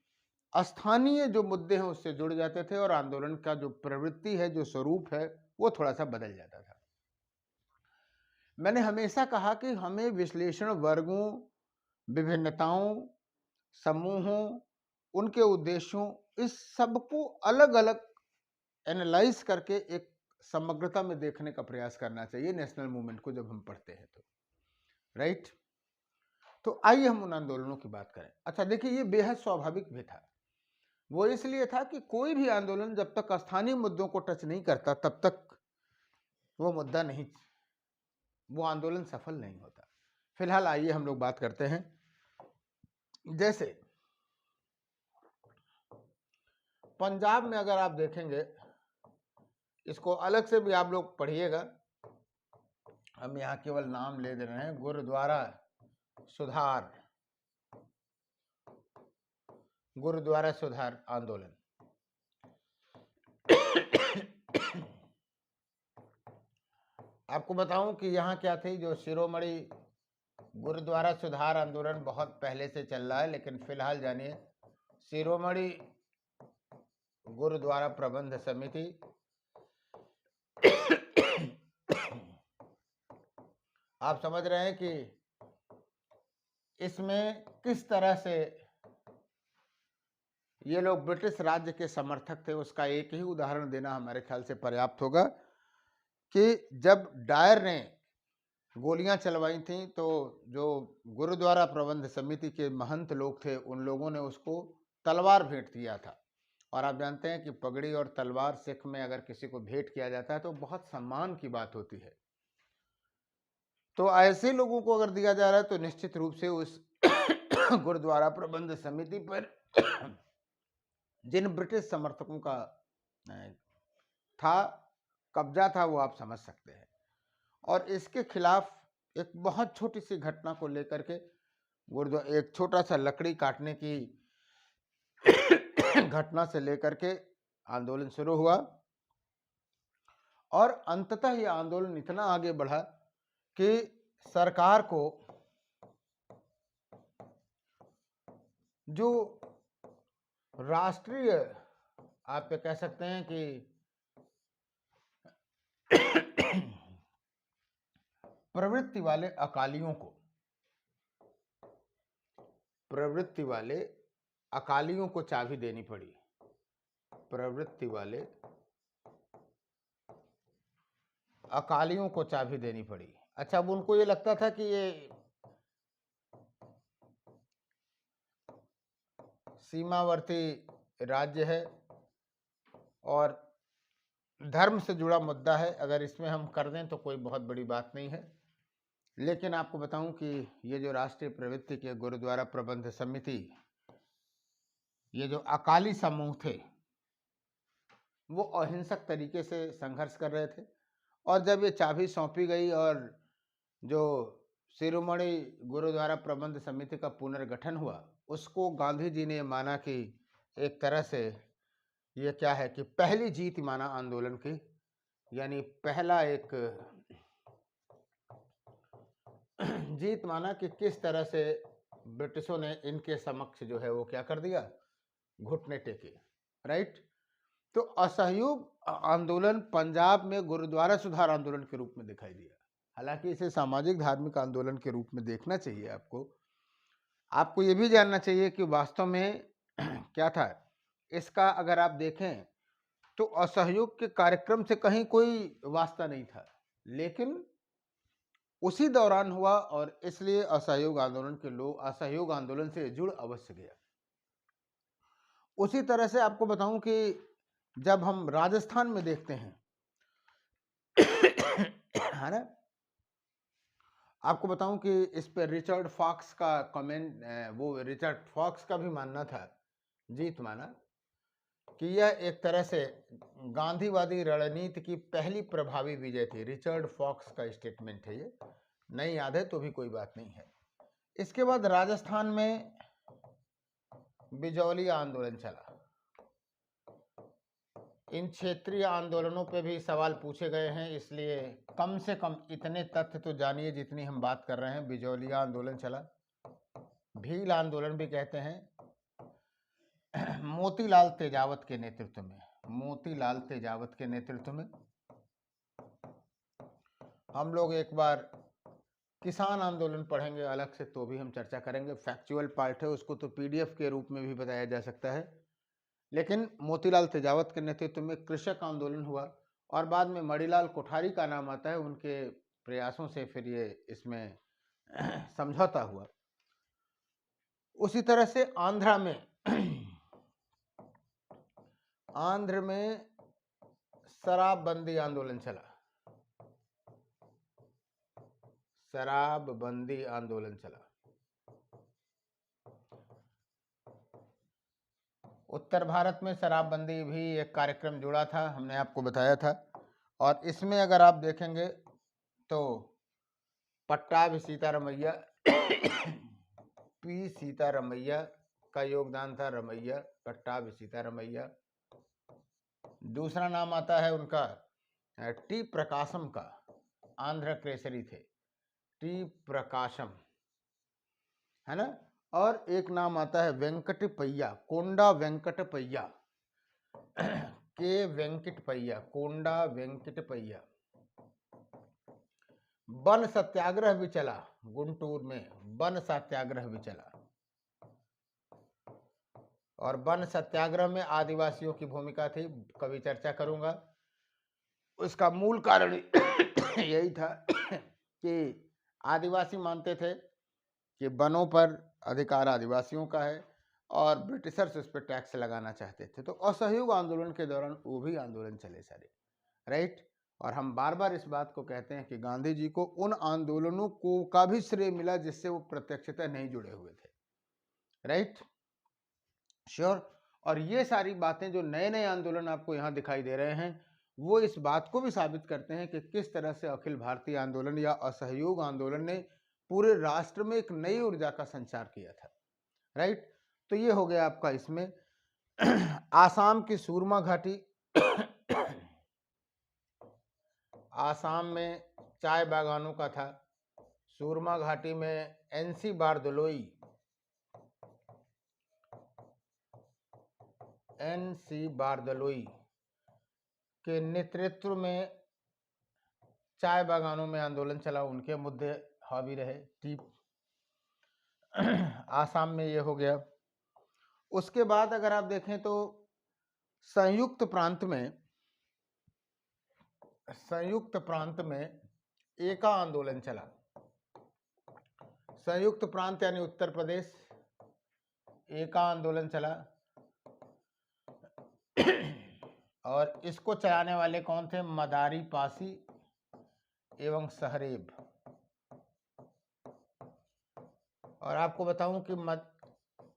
स्थानीय जो मुद्दे हैं उससे जुड़ जाते थे और आंदोलन का जो प्रवृत्ति है, जो स्वरूप है, वो थोड़ा सा बदल जाता था। मैंने हमेशा कहा कि हमें विश्लेषण वर्गों, विभिन्नताओं, समूहों, उनके उद्देश्यों, इस सबको अलग अलग एनालाइज करके एक समग्रता में देखने का प्रयास करना चाहिए नेशनल मूवमेंट को जब हम पढ़ते हैं तो, राइट। तो आइए हम उन आंदोलनों की बात करें। अच्छा देखिए, ये बेहद स्वाभाविक भी था। वो इसलिए था कि कोई भी आंदोलन जब तक स्थानीय मुद्दों को टच नहीं करता, तब तक वो आंदोलन सफल नहीं होता। फिलहाल आइए हम लोग बात करते हैं। जैसे पंजाब में अगर आप देखेंगे, इसको अलग से भी आप लोग पढ़िएगा, हम यहाँ केवल नाम ले दे रहे हैं, गुरुद्वारा सुधार आंदोलन। आपको बताऊं कि यहाँ क्या थी, जो शिरोमणि गुरुद्वारा सुधार आंदोलन बहुत पहले से चल रहा है, लेकिन फिलहाल जानिए शिरोमणि गुरुद्वारा प्रबंध समिति आप समझ रहे हैं कि इसमें किस तरह से ये लोग ब्रिटिश राज्य के समर्थक थे। उसका एक ही उदाहरण देना हमारे ख्याल से पर्याप्त होगा कि जब डायर ने गोलियां चलवाई थी, तो जो गुरुद्वारा प्रबंध समिति के महंत लोग थे, उन लोगों ने उसको तलवार भेंट किया था। और आप जानते हैं कि पगड़ी और तलवार सिख में अगर किसी को भेंट किया जाता है तो बहुत सम्मान की बात होती है। तो ऐसे लोगों को अगर दिया जा रहा है तो निश्चित रूप से उस गुरुद्वारा प्रबंध समिति पर जिन ब्रिटिश समर्थकों का कब्जा था, वो आप समझ सकते हैं। और इसके खिलाफ एक बहुत छोटी सी घटना को लेकर के एक छोटा सा लकड़ी काटने की घटना से लेकर के आंदोलन शुरू हुआ और अंततः ये आंदोलन इतना आगे बढ़ा कि सरकार को जो राष्ट्रीय, आप ये कह सकते हैं कि प्रवृत्ति वाले अकालियों को चाबी देनी पड़ी। प्रवृत्ति वाले अकालियों को चाबी देनी पड़ी। अच्छा, अब उनको ये लगता था कि ये सीमावर्ती राज्य है और धर्म से जुड़ा मुद्दा है, अगर इसमें हम कर दें तो कोई बहुत बड़ी बात नहीं है। लेकिन आपको बताऊं कि ये जो राष्ट्रीय प्रवृत्ति के गुरुद्वारा प्रबंध समिति, ये जो अकाली समूह थे, वो अहिंसक तरीके से संघर्ष कर रहे थे। और जब ये चाबी सौंपी गई और जो शिरोमणि गुरुद्वारा प्रबंध समिति का पुनर्गठन हुआ, उसको गांधी जी ने माना कि एक तरह से ये क्या है कि पहली जीत माना आंदोलन की, यानी पहला एक जीत माना कि किस तरह से ब्रिटिशों ने इनके समक्ष जो है वो क्या कर दिया, घुटने टेके। राइट। तो असहयोग आंदोलन पंजाब में गुरुद्वारा सुधार आंदोलन के रूप में दिखाई दिया। हालांकि इसे सामाजिक धार्मिक आंदोलन के रूप में देखना चाहिए। आपको ये भी जानना चाहिए कि वास्तव में क्या था इसका। अगर आप देखें तो असहयोग के कार्यक्रम से कहीं कोई वास्ता नहीं था, लेकिन उसी दौरान हुआ और इसलिए असहयोग आंदोलन के लोग असहयोग आंदोलन से जुड़ अवश्य गया। उसी तरह से आपको बताऊं कि जब हम राजस्थान में देखते हैं है ना, आपको बताऊं कि इस पे रिचर्ड फॉक्स का कमेंट, वो रिचर्ड फॉक्स का भी मानना था, जीत माना कि यह एक तरह से गांधीवादी रणनीति की पहली प्रभावी विजय थी। रिचर्ड फॉक्स का स्टेटमेंट है, ये नहीं याद है तो भी कोई बात नहीं है। इसके बाद राजस्थान में बिजौलिया आंदोलन चला। इन क्षेत्रीय आंदोलनों पे भी सवाल पूछे गए हैं, इसलिए कम से कम इतने तथ्य तो जानिए जितनी हम बात कर रहे हैं। बिजौलिया आंदोलन चला, भील आंदोलन भी कहते हैं, मोतीलाल तेजावत के नेतृत्व में। मोतीलाल तेजावत के नेतृत्व में हम लोग एक बार किसान आंदोलन पढ़ेंगे अलग से, तो भी हम चर्चा करेंगे। फैक्चुअल पार्ट है, उसको तो पीडीएफ के रूप में भी बताया जा सकता है। लेकिन मोतीलाल तेजावत के नेतृत्व में कृषक आंदोलन हुआ और बाद में मणिलाल कोठारी का नाम आता है, उनके प्रयासों से फिर ये इसमें समझौता हुआ। उसी तरह से आंध्र में शराबबंदी आंदोलन चला। शराबबंदी आंदोलन चला। उत्तर भारत में शराबबंदी भी एक कार्यक्रम जुड़ा था, हमने आपको बताया था। और इसमें अगर आप देखेंगे तो पट्टाभी सीतारमैया पी सीतारमैया का योगदान था। रमैया, पट्टाभी सीतारमैया। दूसरा नाम आता है उनका टी प्रकाशम का, आंध्र केसरी थे, टी प्रकाशम, है ना। और एक नाम आता है वेंकटपैया, कोंडा वेंकटपैया, के वेंकटपैया, कोंडा वेंकटपैया। वन सत्याग्रह भी चला, गुंटूर में वन सत्याग्रह भी चला। और वन सत्याग्रह में आदिवासियों की भूमिका थी, कभी चर्चा करूंगा। उसका मूल कारण यही था कि आदिवासी मानते थे कि वनों पर अधिकार आदिवासियों का है और ब्रिटिशर्स उस पर टैक्स लगाना चाहते थे। तो असहयोग आंदोलन के दौरान वो भी आंदोलन चले सारे। राइट। और हम बार बार इस बात को कहते हैं कि गांधी जी को उन आंदोलनों को का भी श्रेय मिला जिससे वो प्रत्यक्षतः नहीं जुड़े हुए थे। Right, sure. और ये सारी बातें जो नए नए आंदोलन आपको यहाँ दिखाई दे रहे हैं, वो इस बात को भी साबित करते हैं कि किस तरह से अखिल भारतीय आंदोलन या असहयोग आंदोलन ने पूरे राष्ट्र में एक नई ऊर्जा का संचार किया था। राइट। तो ये हो गया आपका इसमें आसाम की सूरमा घाटी, आसाम में चाय बागानों का था। सूरमा घाटी में एनसी बारदलोई, एनसी बारदलोई के नेतृत्व में चाय बागानों में आंदोलन चला, उनके मुद्दे हावी रहे। टी आसाम में ये हो गया। उसके बाद अगर आप देखें तो संयुक्त प्रांत में एका आंदोलन चला। संयुक्त प्रांत यानी उत्तर प्रदेश, एका आंदोलन चला। और इसको चलाने वाले कौन थे? मदारी पासी एवं सहरेब। और आपको बताऊं कि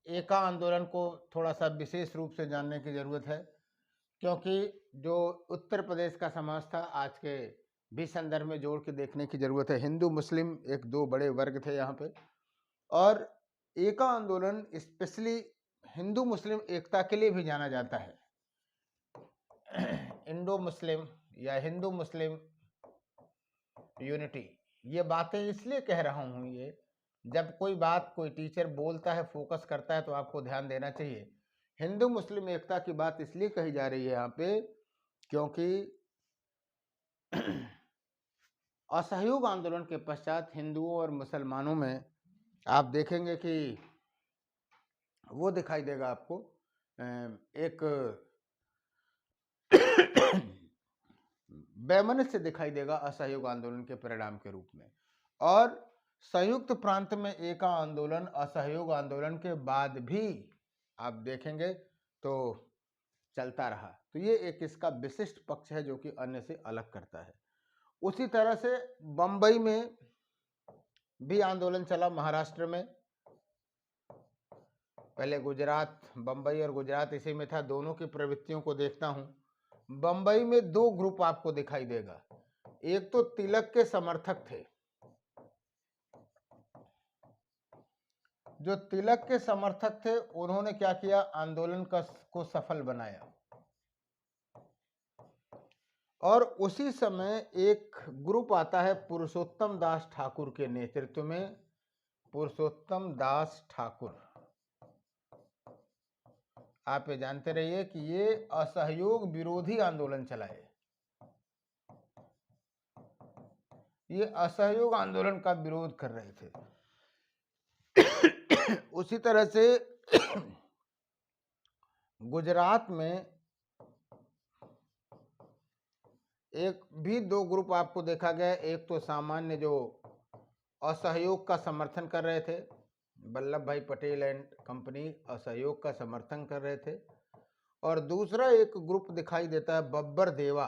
एका आंदोलन को थोड़ा सा विशेष रूप से जानने की जरूरत है, क्योंकि जो उत्तर प्रदेश का समाज था आज के भी संदर्भ में जोड़ के देखने की जरूरत है। हिंदू मुस्लिम एक दो बड़े वर्ग थे यहाँ पे, और एका आंदोलन स्पेशली हिंदू मुस्लिम एकता के लिए भी जाना जाता है। इंडो मुस्लिम या हिंदू मुस्लिम यूनिटी, ये बातें इसलिए कह रहा हूँ, ये जब कोई बात कोई टीचर बोलता है, फोकस करता है, तो आपको ध्यान देना चाहिए। हिंदू मुस्लिम एकता की बात इसलिए कही जा रही है यहाँ पे क्योंकि असहयोग आंदोलन के पश्चात हिंदुओं और मुसलमानों में आप देखेंगे कि वो दिखाई देगा आपको एक वैमनस्य दिखाई देगा असहयोग आंदोलन के परिणाम के रूप में। और संयुक्त प्रांत में एका आंदोलन असहयोग आंदोलन के बाद भी आप देखेंगे तो चलता रहा। तो ये एक इसका विशिष्ट पक्ष है जो कि अन्य से अलग करता है। उसी तरह से बंबई में भी आंदोलन चला, महाराष्ट्र में। पहले गुजरात, बंबई और गुजरात इसी में था। दोनों की प्रवृत्तियों को देखता हूं। बंबई में दो ग्रुप आपको दिखाई देगा। एक तो तिलक के समर्थक थे, जो तिलक के समर्थक थे उन्होंने क्या किया, आंदोलन को सफल बनाया। और उसी समय एक ग्रुप आता है पुरुषोत्तम दास ठाकुर के नेतृत्व में। पुरुषोत्तम दास ठाकुर, आप ये जानते रहिए कि ये असहयोग विरोधी आंदोलन चलाए। ये असहयोग आंदोलन का विरोध कर रहे थे। उसी तरह से गुजरात में एक भी दो ग्रुप आपको देखा गया। एक तो सामान्य जो असहयोग का समर्थन कर रहे थे, वल्लभ भाई पटेल एंड कंपनी असहयोग का समर्थन कर रहे थे। और दूसरा एक ग्रुप दिखाई देता है बब्बर देवा।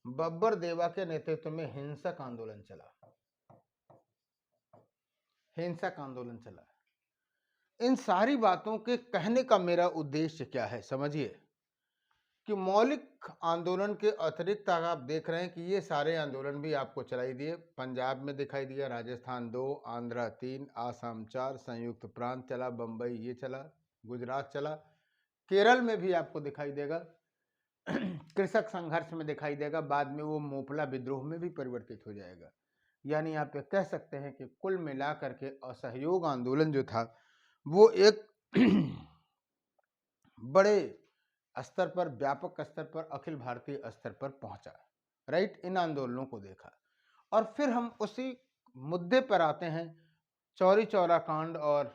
बब्बर देवा के नेतृत्व में हिंसक आंदोलन चला। हिंसक आंदोलन चला। इन सारी बातों के कहने का मेरा उद्देश्य क्या है, समझिए कि मौलिक आंदोलन के अतिरिक्त आप देख रहे हैं कि ये सारे आंदोलन भी आपको चलाई दिए। पंजाब में दिखाई दिया, राजस्थान 2, आंध्रा 3, आसाम 4, संयुक्त प्रांत चला, बंबई ये चला, गुजरात चला, केरल में भी आपको दिखाई देगा, कृषक संघर्ष में दिखाई देगा, बाद में वो मोपला विद्रोह में भी परिवर्तित हो जाएगा। यानी आप ये कह सकते हैं कि कुल मिलाकर के असहयोग आंदोलन जो था वो एक बड़े स्तर पर, व्यापक स्तर पर, अखिल भारतीय स्तर पर पहुंचा। राइट, इन आंदोलनों को देखा। और फिर हम उसी मुद्दे पर आते हैं, चौरी चौरा कांड और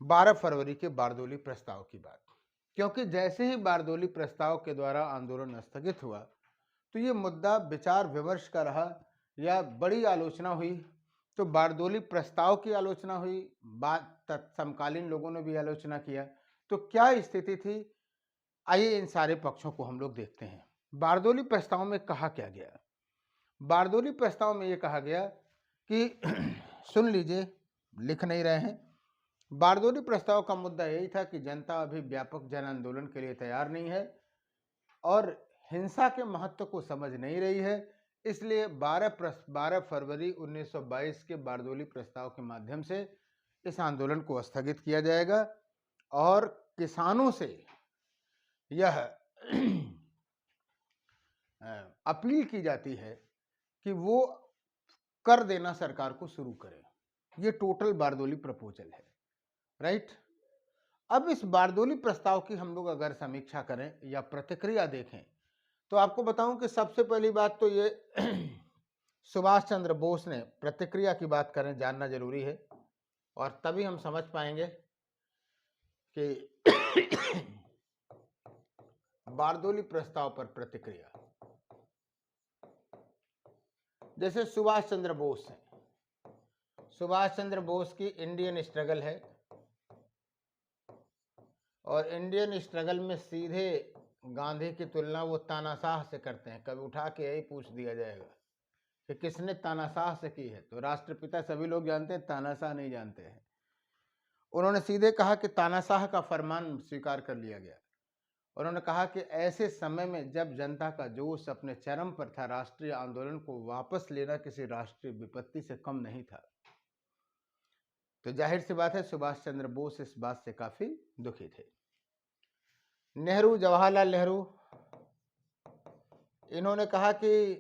12 फरवरी के बारदोली प्रस्ताव की बात। क्योंकि जैसे ही बारदोली प्रस्ताव के द्वारा आंदोलन स्थगित हुआ तो ये मुद्दा विचार विमर्श का रहा, या बड़ी आलोचना हुई। तो बारदोली प्रस्ताव की आलोचना हुई, बाद समकालीन लोगों ने भी आलोचना किया। तो क्या स्थिति थी, आइए इन सारे पक्षों को हम लोग देखते हैं। बारदोली प्रस्ताव में कहा क्या गया? बारदोली प्रस्ताव में ये कहा गया कि सुन लीजिए, लिख नहीं रहे हैं। बारदोली प्रस्ताव का मुद्दा यही था कि जनता अभी व्यापक जन आंदोलन के लिए तैयार नहीं है और हिंसा के महत्व को समझ नहीं रही है। इसलिए 12 फरवरी 1922 के बारदोली प्रस्ताव के माध्यम से इस आंदोलन को स्थगित किया जाएगा और किसानों से यह अपील की जाती है कि वो कर देना सरकार को शुरू करें। ये टोटल बारदोली प्रपोजल है, राइट। अब इस बारदोली प्रस्ताव की हम लोग अगर समीक्षा करें या प्रतिक्रिया देखें तो आपको बताऊं कि सबसे पहली बात तो ये सुभाष चंद्र बोस ने, प्रतिक्रिया की बात करें, जानना जरूरी है और तभी हम समझ पाएंगे कि बारदोली प्रस्ताव पर प्रतिक्रिया। जैसे सुभाष चंद्र बोस है, सुभाष चंद्र बोस की इंडियन स्ट्रगल है और इंडियन स्ट्रगल में सीधे गांधी की तुलना वो तानाशाह से करते हैं। कभी उठा के यही पूछ दिया जाएगा कि किसने तानाशाह से की है, तो राष्ट्रपिता सभी लोग जानते हैं, तानाशाह नहीं जानते हैं। उन्होंने सीधे कहा कि तानाशाह का फरमान स्वीकार कर लिया गया। उन्होंने कहा कि ऐसे समय में जब जनता का जोश अपने चरम पर था, राष्ट्रीय आंदोलन को वापस लेना किसी राष्ट्रीय विपत्ति से कम नहीं था। तो जाहिर सी बात है सुभाष चंद्र बोस इस बात से काफी दुखी थे। नेहरू, जवाहरलाल नेहरू, इन्होंने कहा कि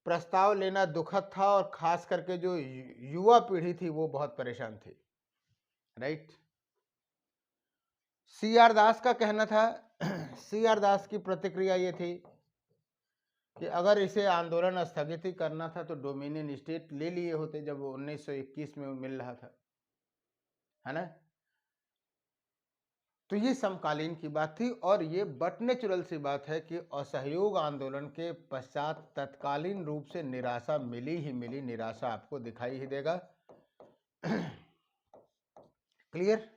प्रस्ताव लेना दुखद था और खास करके जो युवा पीढ़ी थी वो बहुत परेशान थी, राइट। सी आर दास का कहना था, सी आर दास की प्रतिक्रिया ये थी कि अगर इसे आंदोलन स्थगित ही करना था तो डोमिनियन स्टेट ले लिए होते जब 1921 में मिल रहा था, है ना। तो ये समकालीन की बात थी और ये बट नेचुरल सी बात है कि असहयोग आंदोलन के पश्चात तत्कालीन रूप से निराशा मिली ही मिली, निराशा आपको दिखाई ही देगा। क्लियर।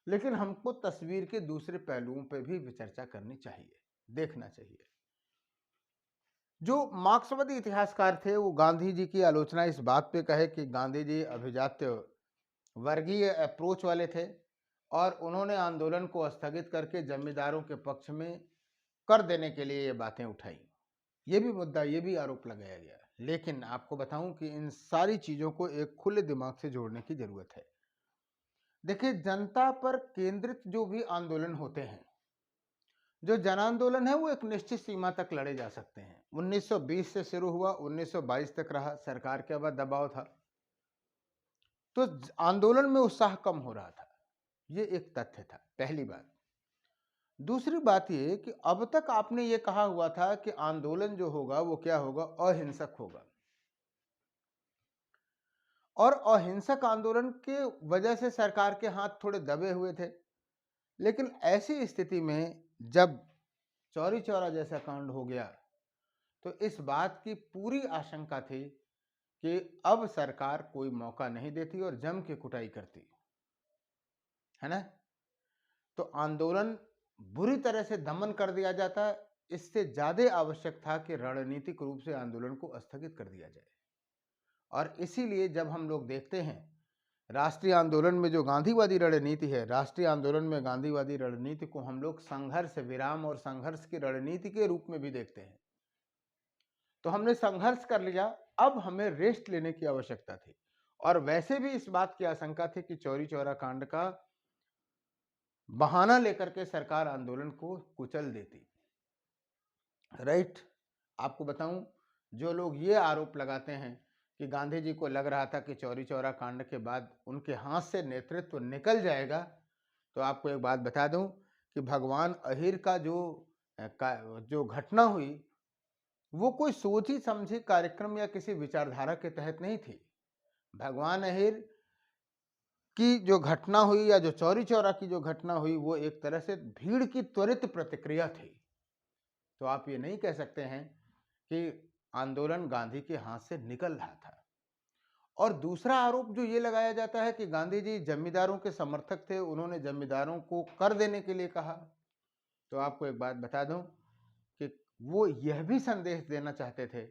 लेकिन हमको तस्वीर के दूसरे पहलुओं पर भी चर्चा करनी चाहिए, देखना चाहिए। जो मार्क्सवादी इतिहासकार थे वो गांधी जी की आलोचना इस बात पे कहे कि गांधी जी अभिजात्य वर्गीय अप्रोच वाले थे और उन्होंने आंदोलन को स्थगित करके जमींदारों के पक्ष में कर देने के लिए ये बातें उठाई। ये भी मुद्दा, ये भी आरोप लगाया गया। लेकिन आपको बताऊं कि इन सारी चीजों को एक खुले दिमाग से जोड़ने की जरूरत है। देखिए, जनता पर केंद्रित जो भी आंदोलन होते हैं, जो जन आंदोलन है वो एक निश्चित सीमा तक लड़े जा सकते हैं। 1920 से शुरू हुआ, 1922 तक रहा, सरकार के बाद दबाव था तो आंदोलन में उत्साह कम हो रहा था। ये एक तथ्य था, पहली बात। दूसरी बात ये कि अब तक आपने ये कहा हुआ था कि आंदोलन जो होगा वो क्या होगा, अहिंसक होगा, और अहिंसक आंदोलन के वजह से सरकार के हाथ थोड़े दबे हुए थे। लेकिन ऐसी स्थिति में जब चौरी चौरा जैसा कांड हो गया तो इस बात की पूरी आशंका थी कि अब सरकार कोई मौका नहीं देती और जम के कुटाई करती, है ना। तो आंदोलन बुरी तरह से दमन कर दिया जाता। इससे ज्यादा आवश्यक था कि रणनीतिक रूप से आंदोलन को स्थगित कर दिया जाए। और इसीलिए जब हम लोग देखते हैं राष्ट्रीय आंदोलन में जो गांधीवादी रणनीति है, राष्ट्रीय आंदोलन में गांधीवादी रणनीति को हम लोग संघर्ष विराम और संघर्ष की रणनीति के रूप में भी देखते हैं। तो हमने संघर्ष कर लिया, अब हमें रेस्ट लेने की आवश्यकता थी। और वैसे भी इस बात की आशंका थी कि चौरी चौरा कांड का बहाना लेकर के सरकार आंदोलन को कुचल देती, राइट। आपको बताऊं, जो लोग ये आरोप लगाते हैं कि गांधी जी को लग रहा था कि चौरी चौरा कांड के बाद उनके हाथ से नेतृत्व निकल जाएगा, तो आपको एक बात बता दूं कि भगवान अहिर का जो घटना हुई वो कोई सोची समझी कार्यक्रम या किसी विचारधारा के तहत नहीं थी। भगवान अहिर की जो घटना हुई या जो चौरी चौरा की जो घटना हुई वो एक तरह से भीड़ की त्वरित प्रतिक्रिया थी। तो आप ये नहीं कह सकते हैं कि आंदोलन गांधी के हाथ से निकल रहा था। और दूसरा आरोप जो ये लगाया जाता है कि गांधी जी जमींदारों के समर्थक थे, उन्होंने जमींदारों को कर देने के लिए कहा। तो आपको एक बात बता दूं कि वो यह भी संदेश देना चाहते थे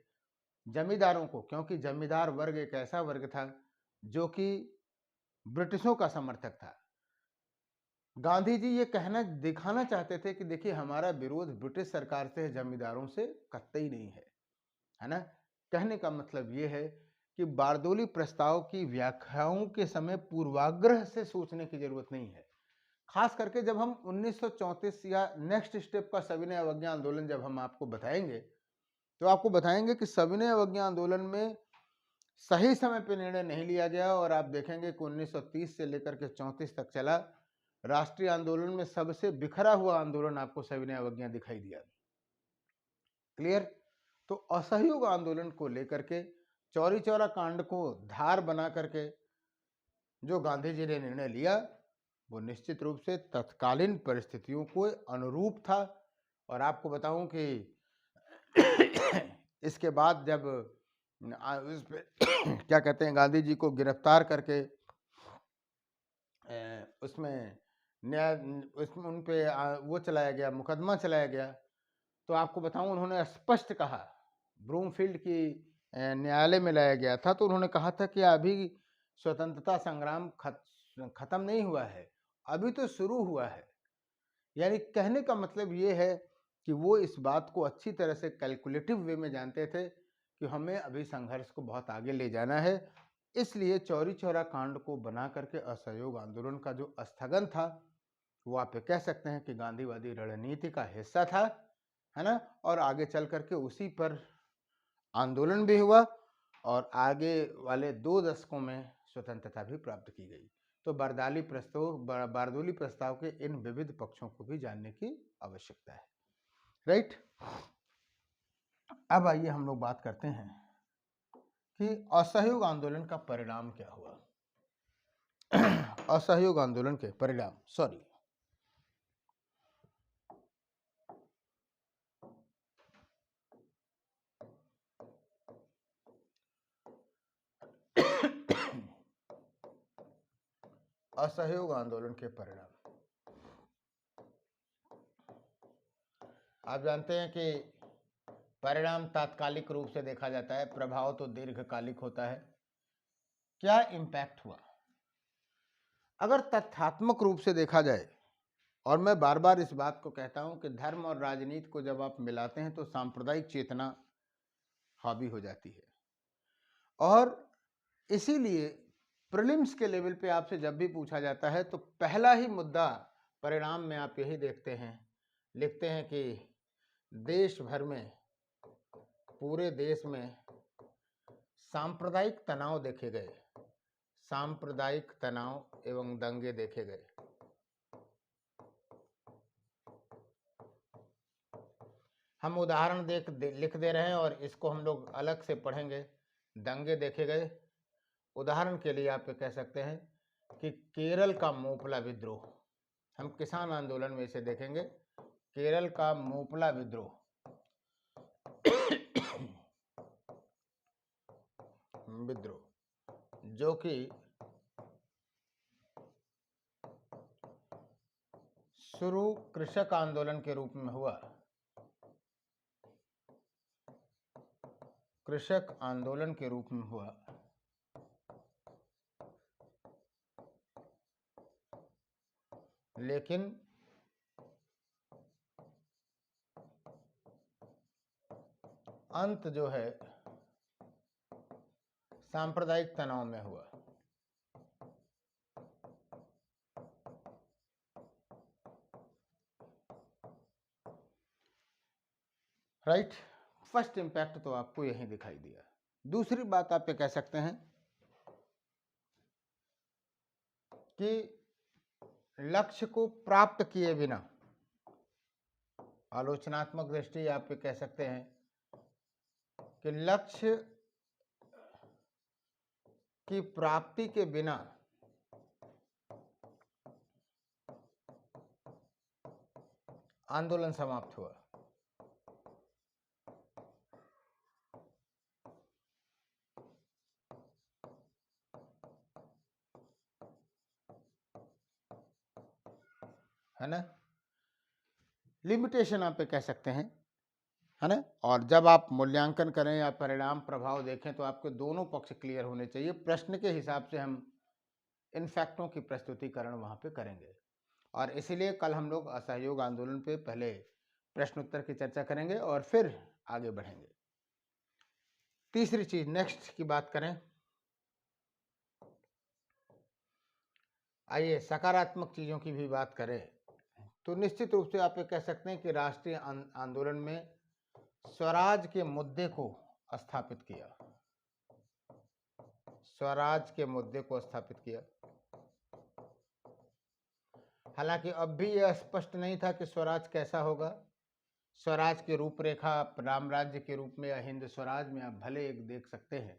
जमींदारों को, क्योंकि जमींदार वर्ग एक ऐसा वर्ग था जो कि ब्रिटिशों का समर्थक था। गांधी जी ये कहना दिखाना चाहते थे कि देखिए हमारा विरोध ब्रिटिश सरकार से, जमींदारों से कतई नहीं है ना। कहने का मतलब ये है कि बारदोली प्रस्ताव की व्याख्याओं के समय पूर्वाग्रह से सोचने की जरूरत नहीं है। खास करके जब हम 1934 या नेक्स्ट स्टेप का सविनय अवज्ञा आंदोलन जब हम आपको बताएंगे, तो आपको बताएंगे कि सविनय अवज्ञा आंदोलन में सही समय पे निर्णय नहीं लिया गया, और आप देखेंगे कि 1930 से लेकर के 34 तक चला राष्ट्रीय आंदोलन में सबसे बिखरा हुआ आंदोलन आपको सविनय अवज्ञा दिखाई दिया। क्लियर? तो असहयोग आंदोलन को लेकर के चौरी चौरा कांड को धार बना करके जो गांधी जी ने निर्णय लिया वो निश्चित रूप से तत्कालीन परिस्थितियों को अनुरूप था। और आपको बताऊं कि इसके बाद जब उस पे क्या कहते हैं, गांधी जी को गिरफ्तार करके उसमें उन पे वो चलाया गया, मुकदमा चलाया गया, तो आपको बताऊं उन्होंने स्पष्ट कहा, ब्रूमफील्ड की न्यायालय में लाया गया था, तो उन्होंने कहा था कि अभी स्वतंत्रता संग्राम खत्म नहीं हुआ है, अभी तो शुरू हुआ है। यानी कहने का मतलब ये है कि वो इस बात को अच्छी तरह से कैलकुलेटिव वे में जानते थे कि हमें अभी संघर्ष को बहुत आगे ले जाना है। इसलिए चौरी चौरा कांड को बना करके असहयोग आंदोलन का जो स्थगन था वो आप कह सकते हैं कि गांधीवादी रणनीति का हिस्सा था, है ना। और आगे चल करके उसी पर आंदोलन भी हुआ और आगे वाले 2 दशकों में स्वतंत्रता भी प्राप्त की गई। तो बारदोली प्रस्ताव के इन विविध पक्षों को भी जानने की आवश्यकता है, राइट। अब आइए हम लोग बात करते हैं कि असहयोग आंदोलन का परिणाम क्या हुआ। असहयोग आंदोलन के परिणाम, असहयोग आंदोलन के परिणाम आप जानते हैं कि परिणाम तात्कालिक रूप से देखा जाता है, प्रभाव तो दीर्घकालिक होता है। क्या इम्पैक्ट हुआ? अगर तथ्यात्मक रूप से देखा जाए, और मैं बार बार इस बात को कहता हूं कि धर्म और राजनीति को जब आप मिलाते हैं तो सांप्रदायिक चेतना हावी हो जाती है, और इसीलिए प्रीलिम्स के लेवल पे आपसे जब भी पूछा जाता है तो पहला ही मुद्दा परिणाम में आप यही देखते हैं, लिखते हैं कि देश भर में, पूरे देश में सांप्रदायिक तनाव देखे गए, सांप्रदायिक तनाव एवं दंगे देखे गए। हम उदाहरण लिख दे रहे हैं और इसको हम लोग अलग से पढ़ेंगे। दंगे देखे गए, उदाहरण के लिए आप कह सकते हैं कि केरल का मोपला विद्रोह, हम किसान आंदोलन में इसे देखेंगे, केरल का मोपला विद्रोह जो कि शुरू कृषक आंदोलन के रूप में हुआ, कृषक आंदोलन के रूप में हुआ, लेकिन अंत जो है सांप्रदायिक तनाव में हुआ। राइट, फर्स्ट इंपैक्ट तो आपको यही दिखाई दिया। दूसरी बात आप ये कह सकते हैं कि लक्ष्य को प्राप्त किए बिना, आलोचनात्मक दृष्टि आप ये कह सकते हैं कि लक्ष्य की प्राप्ति के बिना आंदोलन समाप्त हुआ। है ना, लिमिटेशन आप कह सकते हैं, है ना। और जब आप मूल्यांकन करें या परिणाम प्रभाव देखें तो आपके दोनों पक्ष क्लियर होने चाहिए। प्रश्न के हिसाब से हम इन फैक्टों की प्रस्तुतिकरण वहां पे करेंगे, और इसीलिए कल हम लोग असहयोग आंदोलन पे पहले प्रश्न उत्तर की चर्चा करेंगे और फिर आगे बढ़ेंगे। तीसरी चीज नेक्स्ट की बात करें, आइए सकारात्मक चीज़ों की भी बात करें तो निश्चित रूप से आप ये कह सकते हैं कि राष्ट्रीय आंदोलन में स्वराज के मुद्दे को स्थापित किया, स्वराज के मुद्दे को स्थापित किया। हालांकि अब भी यह स्पष्ट नहीं था कि स्वराज कैसा होगा। स्वराज की रूपरेखा राम राज्य के रूप में या हिंद स्वराज में आप भले एक देख सकते हैं,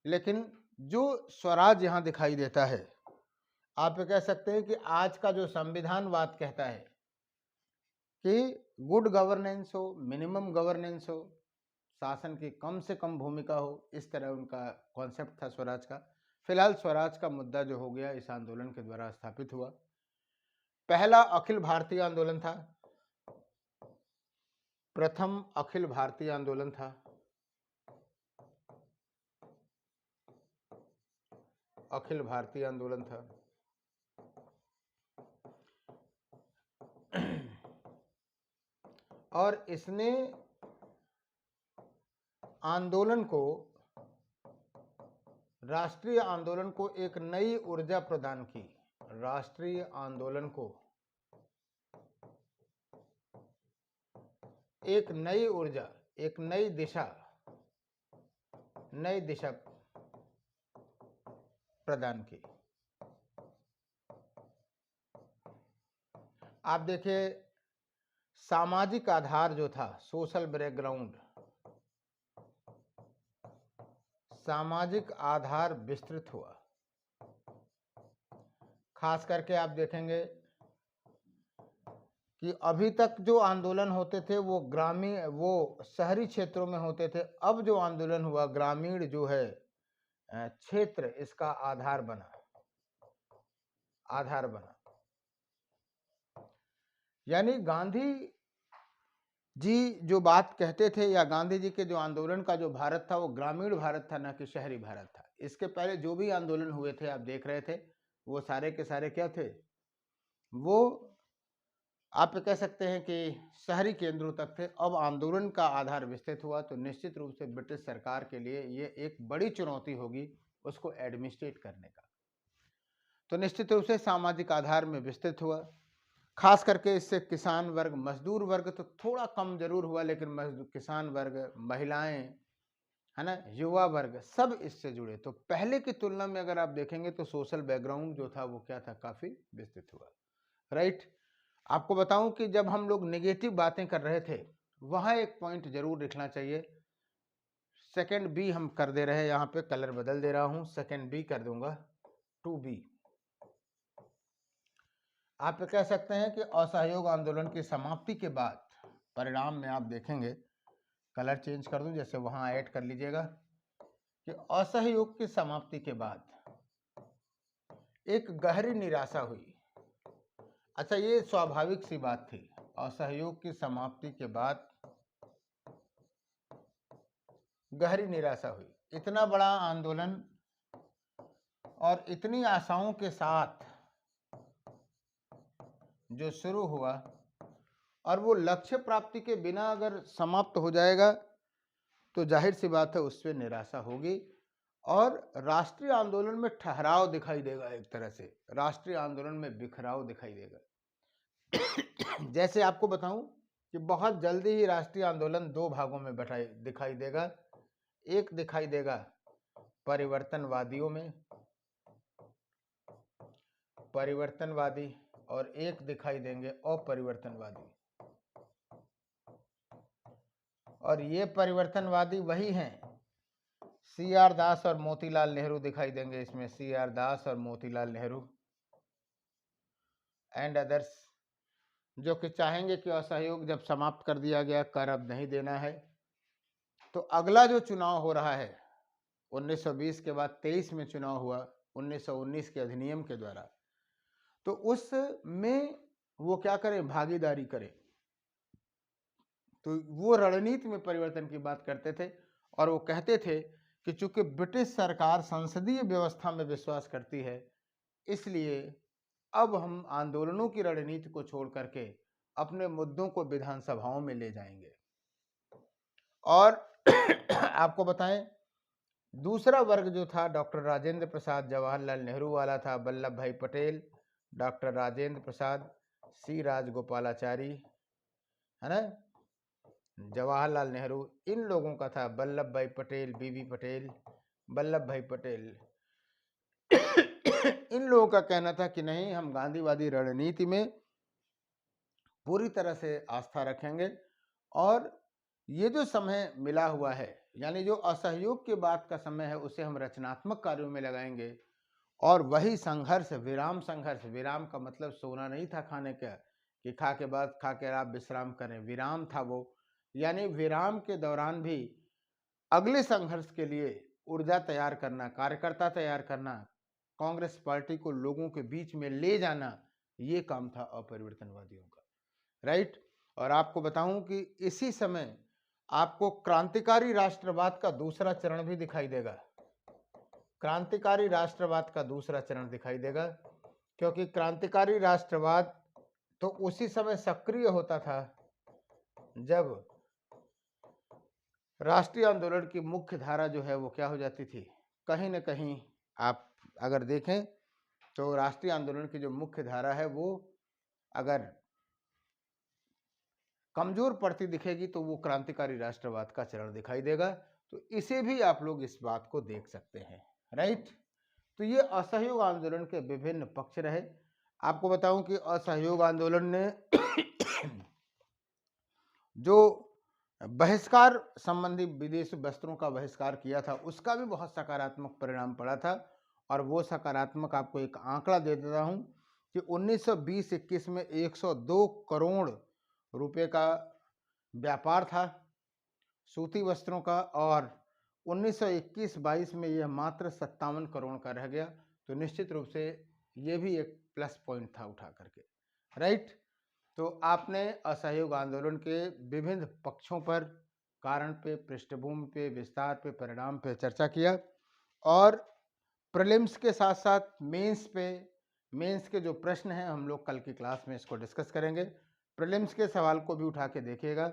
लेकिन जो स्वराज यहाँ दिखाई देता है, आप ये कह सकते हैं कि आज का जो संविधानवाद कहता है कि गुड गवर्नेंस हो, मिनिमम गवर्नेंस हो, शासन की कम से कम भूमिका हो, इस तरह उनका कॉन्सेप्ट था स्वराज का। फिलहाल स्वराज का मुद्दा जो हो गया इस आंदोलन के द्वारा स्थापित हुआ। पहला अखिल भारतीय आंदोलन था, प्रथम अखिल भारतीय आंदोलन था। अखिल भारतीय आंदोलन था। और इसने आंदोलन को, राष्ट्रीय आंदोलन को एक नई ऊर्जा प्रदान की। राष्ट्रीय आंदोलन को एक नई ऊर्जा, एक नई दिशा प्रदान की। आप देखिए सामाजिक आधार जो था, सोशल बैकग्राउंड, सामाजिक आधार विस्तृत हुआ। खास करके आप देखेंगे कि अभी तक जो आंदोलन होते थे वो ग्रामीण, वो शहरी क्षेत्रों में होते थे। अब जो आंदोलन हुआ ग्रामीण जो है क्षेत्र, इसका आधार बना, आधार बना। यानी गांधी जी जो बात कहते थे, या गांधी जी के जो आंदोलन का जो भारत था वो ग्रामीण भारत था, ना कि शहरी भारत था। इसके पहले जो भी आंदोलन हुए थे आप देख रहे थे, वो सारे के सारे क्या थे, वो आप कह सकते हैं कि शहरी केंद्रों तक थे। अब आंदोलन का आधार विस्तृत हुआ तो निश्चित रूप से ब्रिटिश सरकार के लिए ये एक बड़ी चुनौती होगी उसको एडमिनिस्ट्रेट करने का। तो निश्चित रूप से सामाजिक आधार में विस्तृत हुआ। खास करके इससे किसान वर्ग, मजदूर वर्ग तो थोड़ा कम जरूर हुआ, लेकिन किसान वर्ग, महिलाएं, है ना, युवा वर्ग, सब इससे जुड़े। तो पहले की तुलना में अगर आप देखेंगे तो सोशल बैकग्राउंड जो था वो क्या था, काफी विस्तृत हुआ। राइट। आपको बताऊं कि जब हम लोग नेगेटिव बातें कर रहे थे, वहां एक पॉइंट जरूर लिखना चाहिए। सेकंड बी हम कर दे रहे हैं, यहाँ पे कलर बदल दे रहा हूं, सेकंड बी कर दूंगा 2B। आप कह सकते हैं कि असहयोग आंदोलन की समाप्ति के बाद परिणाम में आप देखेंगे, कलर चेंज कर दूं, जैसे वहां ऐड कर लीजिएगा कि असहयोग की समाप्ति के बाद एक गहरी निराशा हुई। अच्छा, ये स्वाभाविक सी बात थी, असहयोग की समाप्ति के बाद गहरी निराशा हुई। इतना बड़ा आंदोलन और इतनी आशाओं के साथ जो शुरू हुआ, और वो लक्ष्य प्राप्ति के बिना अगर समाप्त हो जाएगा तो जाहिर सी बात है उससे निराशा होगी और राष्ट्रीय आंदोलन में ठहराव दिखाई देगा। एक तरह से राष्ट्रीय आंदोलन में बिखराव दिखाई देगा। जैसे आपको बताऊं कि बहुत जल्दी ही राष्ट्रीय आंदोलन दो भागों में दिखाई देगा। एक दिखाई देगा परिवर्तनवादियों में, परिवर्तनवादी, और एक दिखाई देंगे अपरिवर्तनवादी। और ये परिवर्तनवादी वही हैं, CR दास और मोतीलाल नेहरू दिखाई देंगे इसमें, CR दास और मोतीलाल नेहरू एंड अदर्स, जो कि चाहेंगे कि असहयोग जब समाप्त कर दिया गया, कर अब नहीं देना है। तो अगला जो चुनाव हो रहा है 1920 के बाद 23 में चुनाव हुआ 1919 के अधिनियम के द्वारा, तो उसमें वो क्या करें, भागीदारी करें। तो वो रणनीति में परिवर्तन की बात करते थे और वो कहते थे कि चूंकि ब्रिटिश सरकार संसदीय व्यवस्था में विश्वास करती है, इसलिए अब हम आंदोलनों की रणनीति को छोड़ करके अपने मुद्दों को विधानसभाओं में ले जाएंगे। और आपको बताएं दूसरा वर्ग जो था डॉक्टर राजेंद्र प्रसाद जवाहरलाल नेहरू वाला था, वल्लभ भाई पटेल, डॉक्टर राजेंद्र प्रसाद, सी राजगोपालाचारी, है ना, जवाहरलाल नेहरू, इन लोगों का था, वल्लभ भाई पटेल, बीबी पटेल, वल्लभ भाई पटेल। इन लोगों का कहना था कि नहीं, हम गांधीवादी रणनीति में पूरी तरह से आस्था रखेंगे और ये जो समय मिला हुआ है, यानी जो असहयोग के बाद का समय है, उसे हम रचनात्मक कार्यों में लगाएंगे। और वही संघर्ष, विराम संघर्ष, विराम का मतलब सोना नहीं था खाने का कि खा के बाद खा के आप विश्राम करें, विराम था वो, यानी विराम के दौरान भी अगले संघर्ष के लिए ऊर्जा तैयार करना, कार्यकर्ता तैयार करना, कांग्रेस पार्टी को लोगों के बीच में ले जाना, ये काम था अपरिवर्तनवादियों का, राइट। और आपको बताऊं कि इसी समय आपको क्रांतिकारी राष्ट्रवाद का दूसरा चरण भी दिखाई देगा, क्रांतिकारी राष्ट्रवाद का दूसरा चरण दिखाई देगा, क्योंकि क्रांतिकारी राष्ट्रवाद तो उसी समय सक्रिय होता था जब राष्ट्रीय आंदोलन की मुख्य धारा जो है वो क्या हो जाती थी, कहीं ना कहीं आप अगर देखें तो राष्ट्रीय आंदोलन की जो मुख्य धारा है वो अगर कमजोर पड़ती दिखेगी तो वो क्रांतिकारी राष्ट्रवाद का चरण दिखाई देगा। तो इसे भी आप लोग इस बात को देख सकते हैं, राइट। तो ये असहयोग आंदोलन के विभिन्न पक्ष रहे। आपको बताऊं कि असहयोग आंदोलन ने जो बहिष्कार संबंधी विदेशी वस्त्रों का बहिष्कार किया था, उसका भी बहुत सकारात्मक परिणाम पड़ा था। और वो सकारात्मक आपको एक आंकड़ा दे देता हूं कि 1920-21 में 102 करोड़ रुपए का व्यापार था सूती वस्त्रों का, और 1921-22 में यह मात्र 57 करोड़ का रह गया। तो निश्चित रूप से ये भी एक प्लस पॉइंट था उठा करके, राइट। तो आपने असहयोग आंदोलन के विभिन्न पक्षों पर, कारण पे, पृष्ठभूमि पे, विस्तार पे, परिणाम पे चर्चा किया। और प्रीलिम्स के साथ साथ मेंस पे, मेंस के जो प्रश्न हैं हम लोग कल की क्लास में इसको डिस्कस करेंगे। प्रीलिम्स के सवाल को भी उठा के देखिएगा।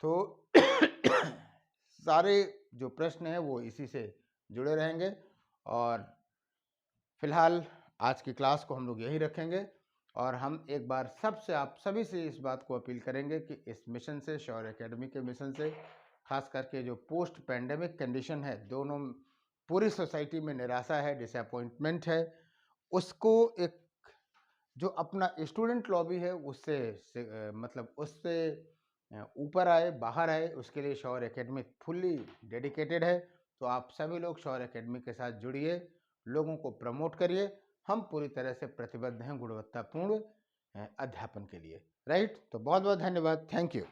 तो सारे जो प्रश्न हैं वो इसी से जुड़े रहेंगे। और फिलहाल आज की क्लास को हम लोग यही रखेंगे। और हम एक बार सबसे, आप सभी से इस बात को अपील करेंगे कि इस मिशन से, शौर्य एकेडमी के मिशन से, खास करके जो पोस्ट पैंडेमिक कंडीशन है, दोनों पूरी सोसाइटी में निराशा है, डिसअपॉइंटमेंट है, उसको एक जो अपना स्टूडेंट लॉबी है उससे मतलब उससे ऊपर आए, बाहर आए, उसके लिए शौर्य एकेडमी फुल्ली डेडिकेटेड है। तो आप सभी लोग शौर्य एकेडमी के साथ जुड़िए, लोगों को प्रमोट करिए। हम पूरी तरह से प्रतिबद्ध हैं गुणवत्तापूर्ण अध्यापन के लिए, राइट। तो बहुत बहुत धन्यवाद, थैंक यू।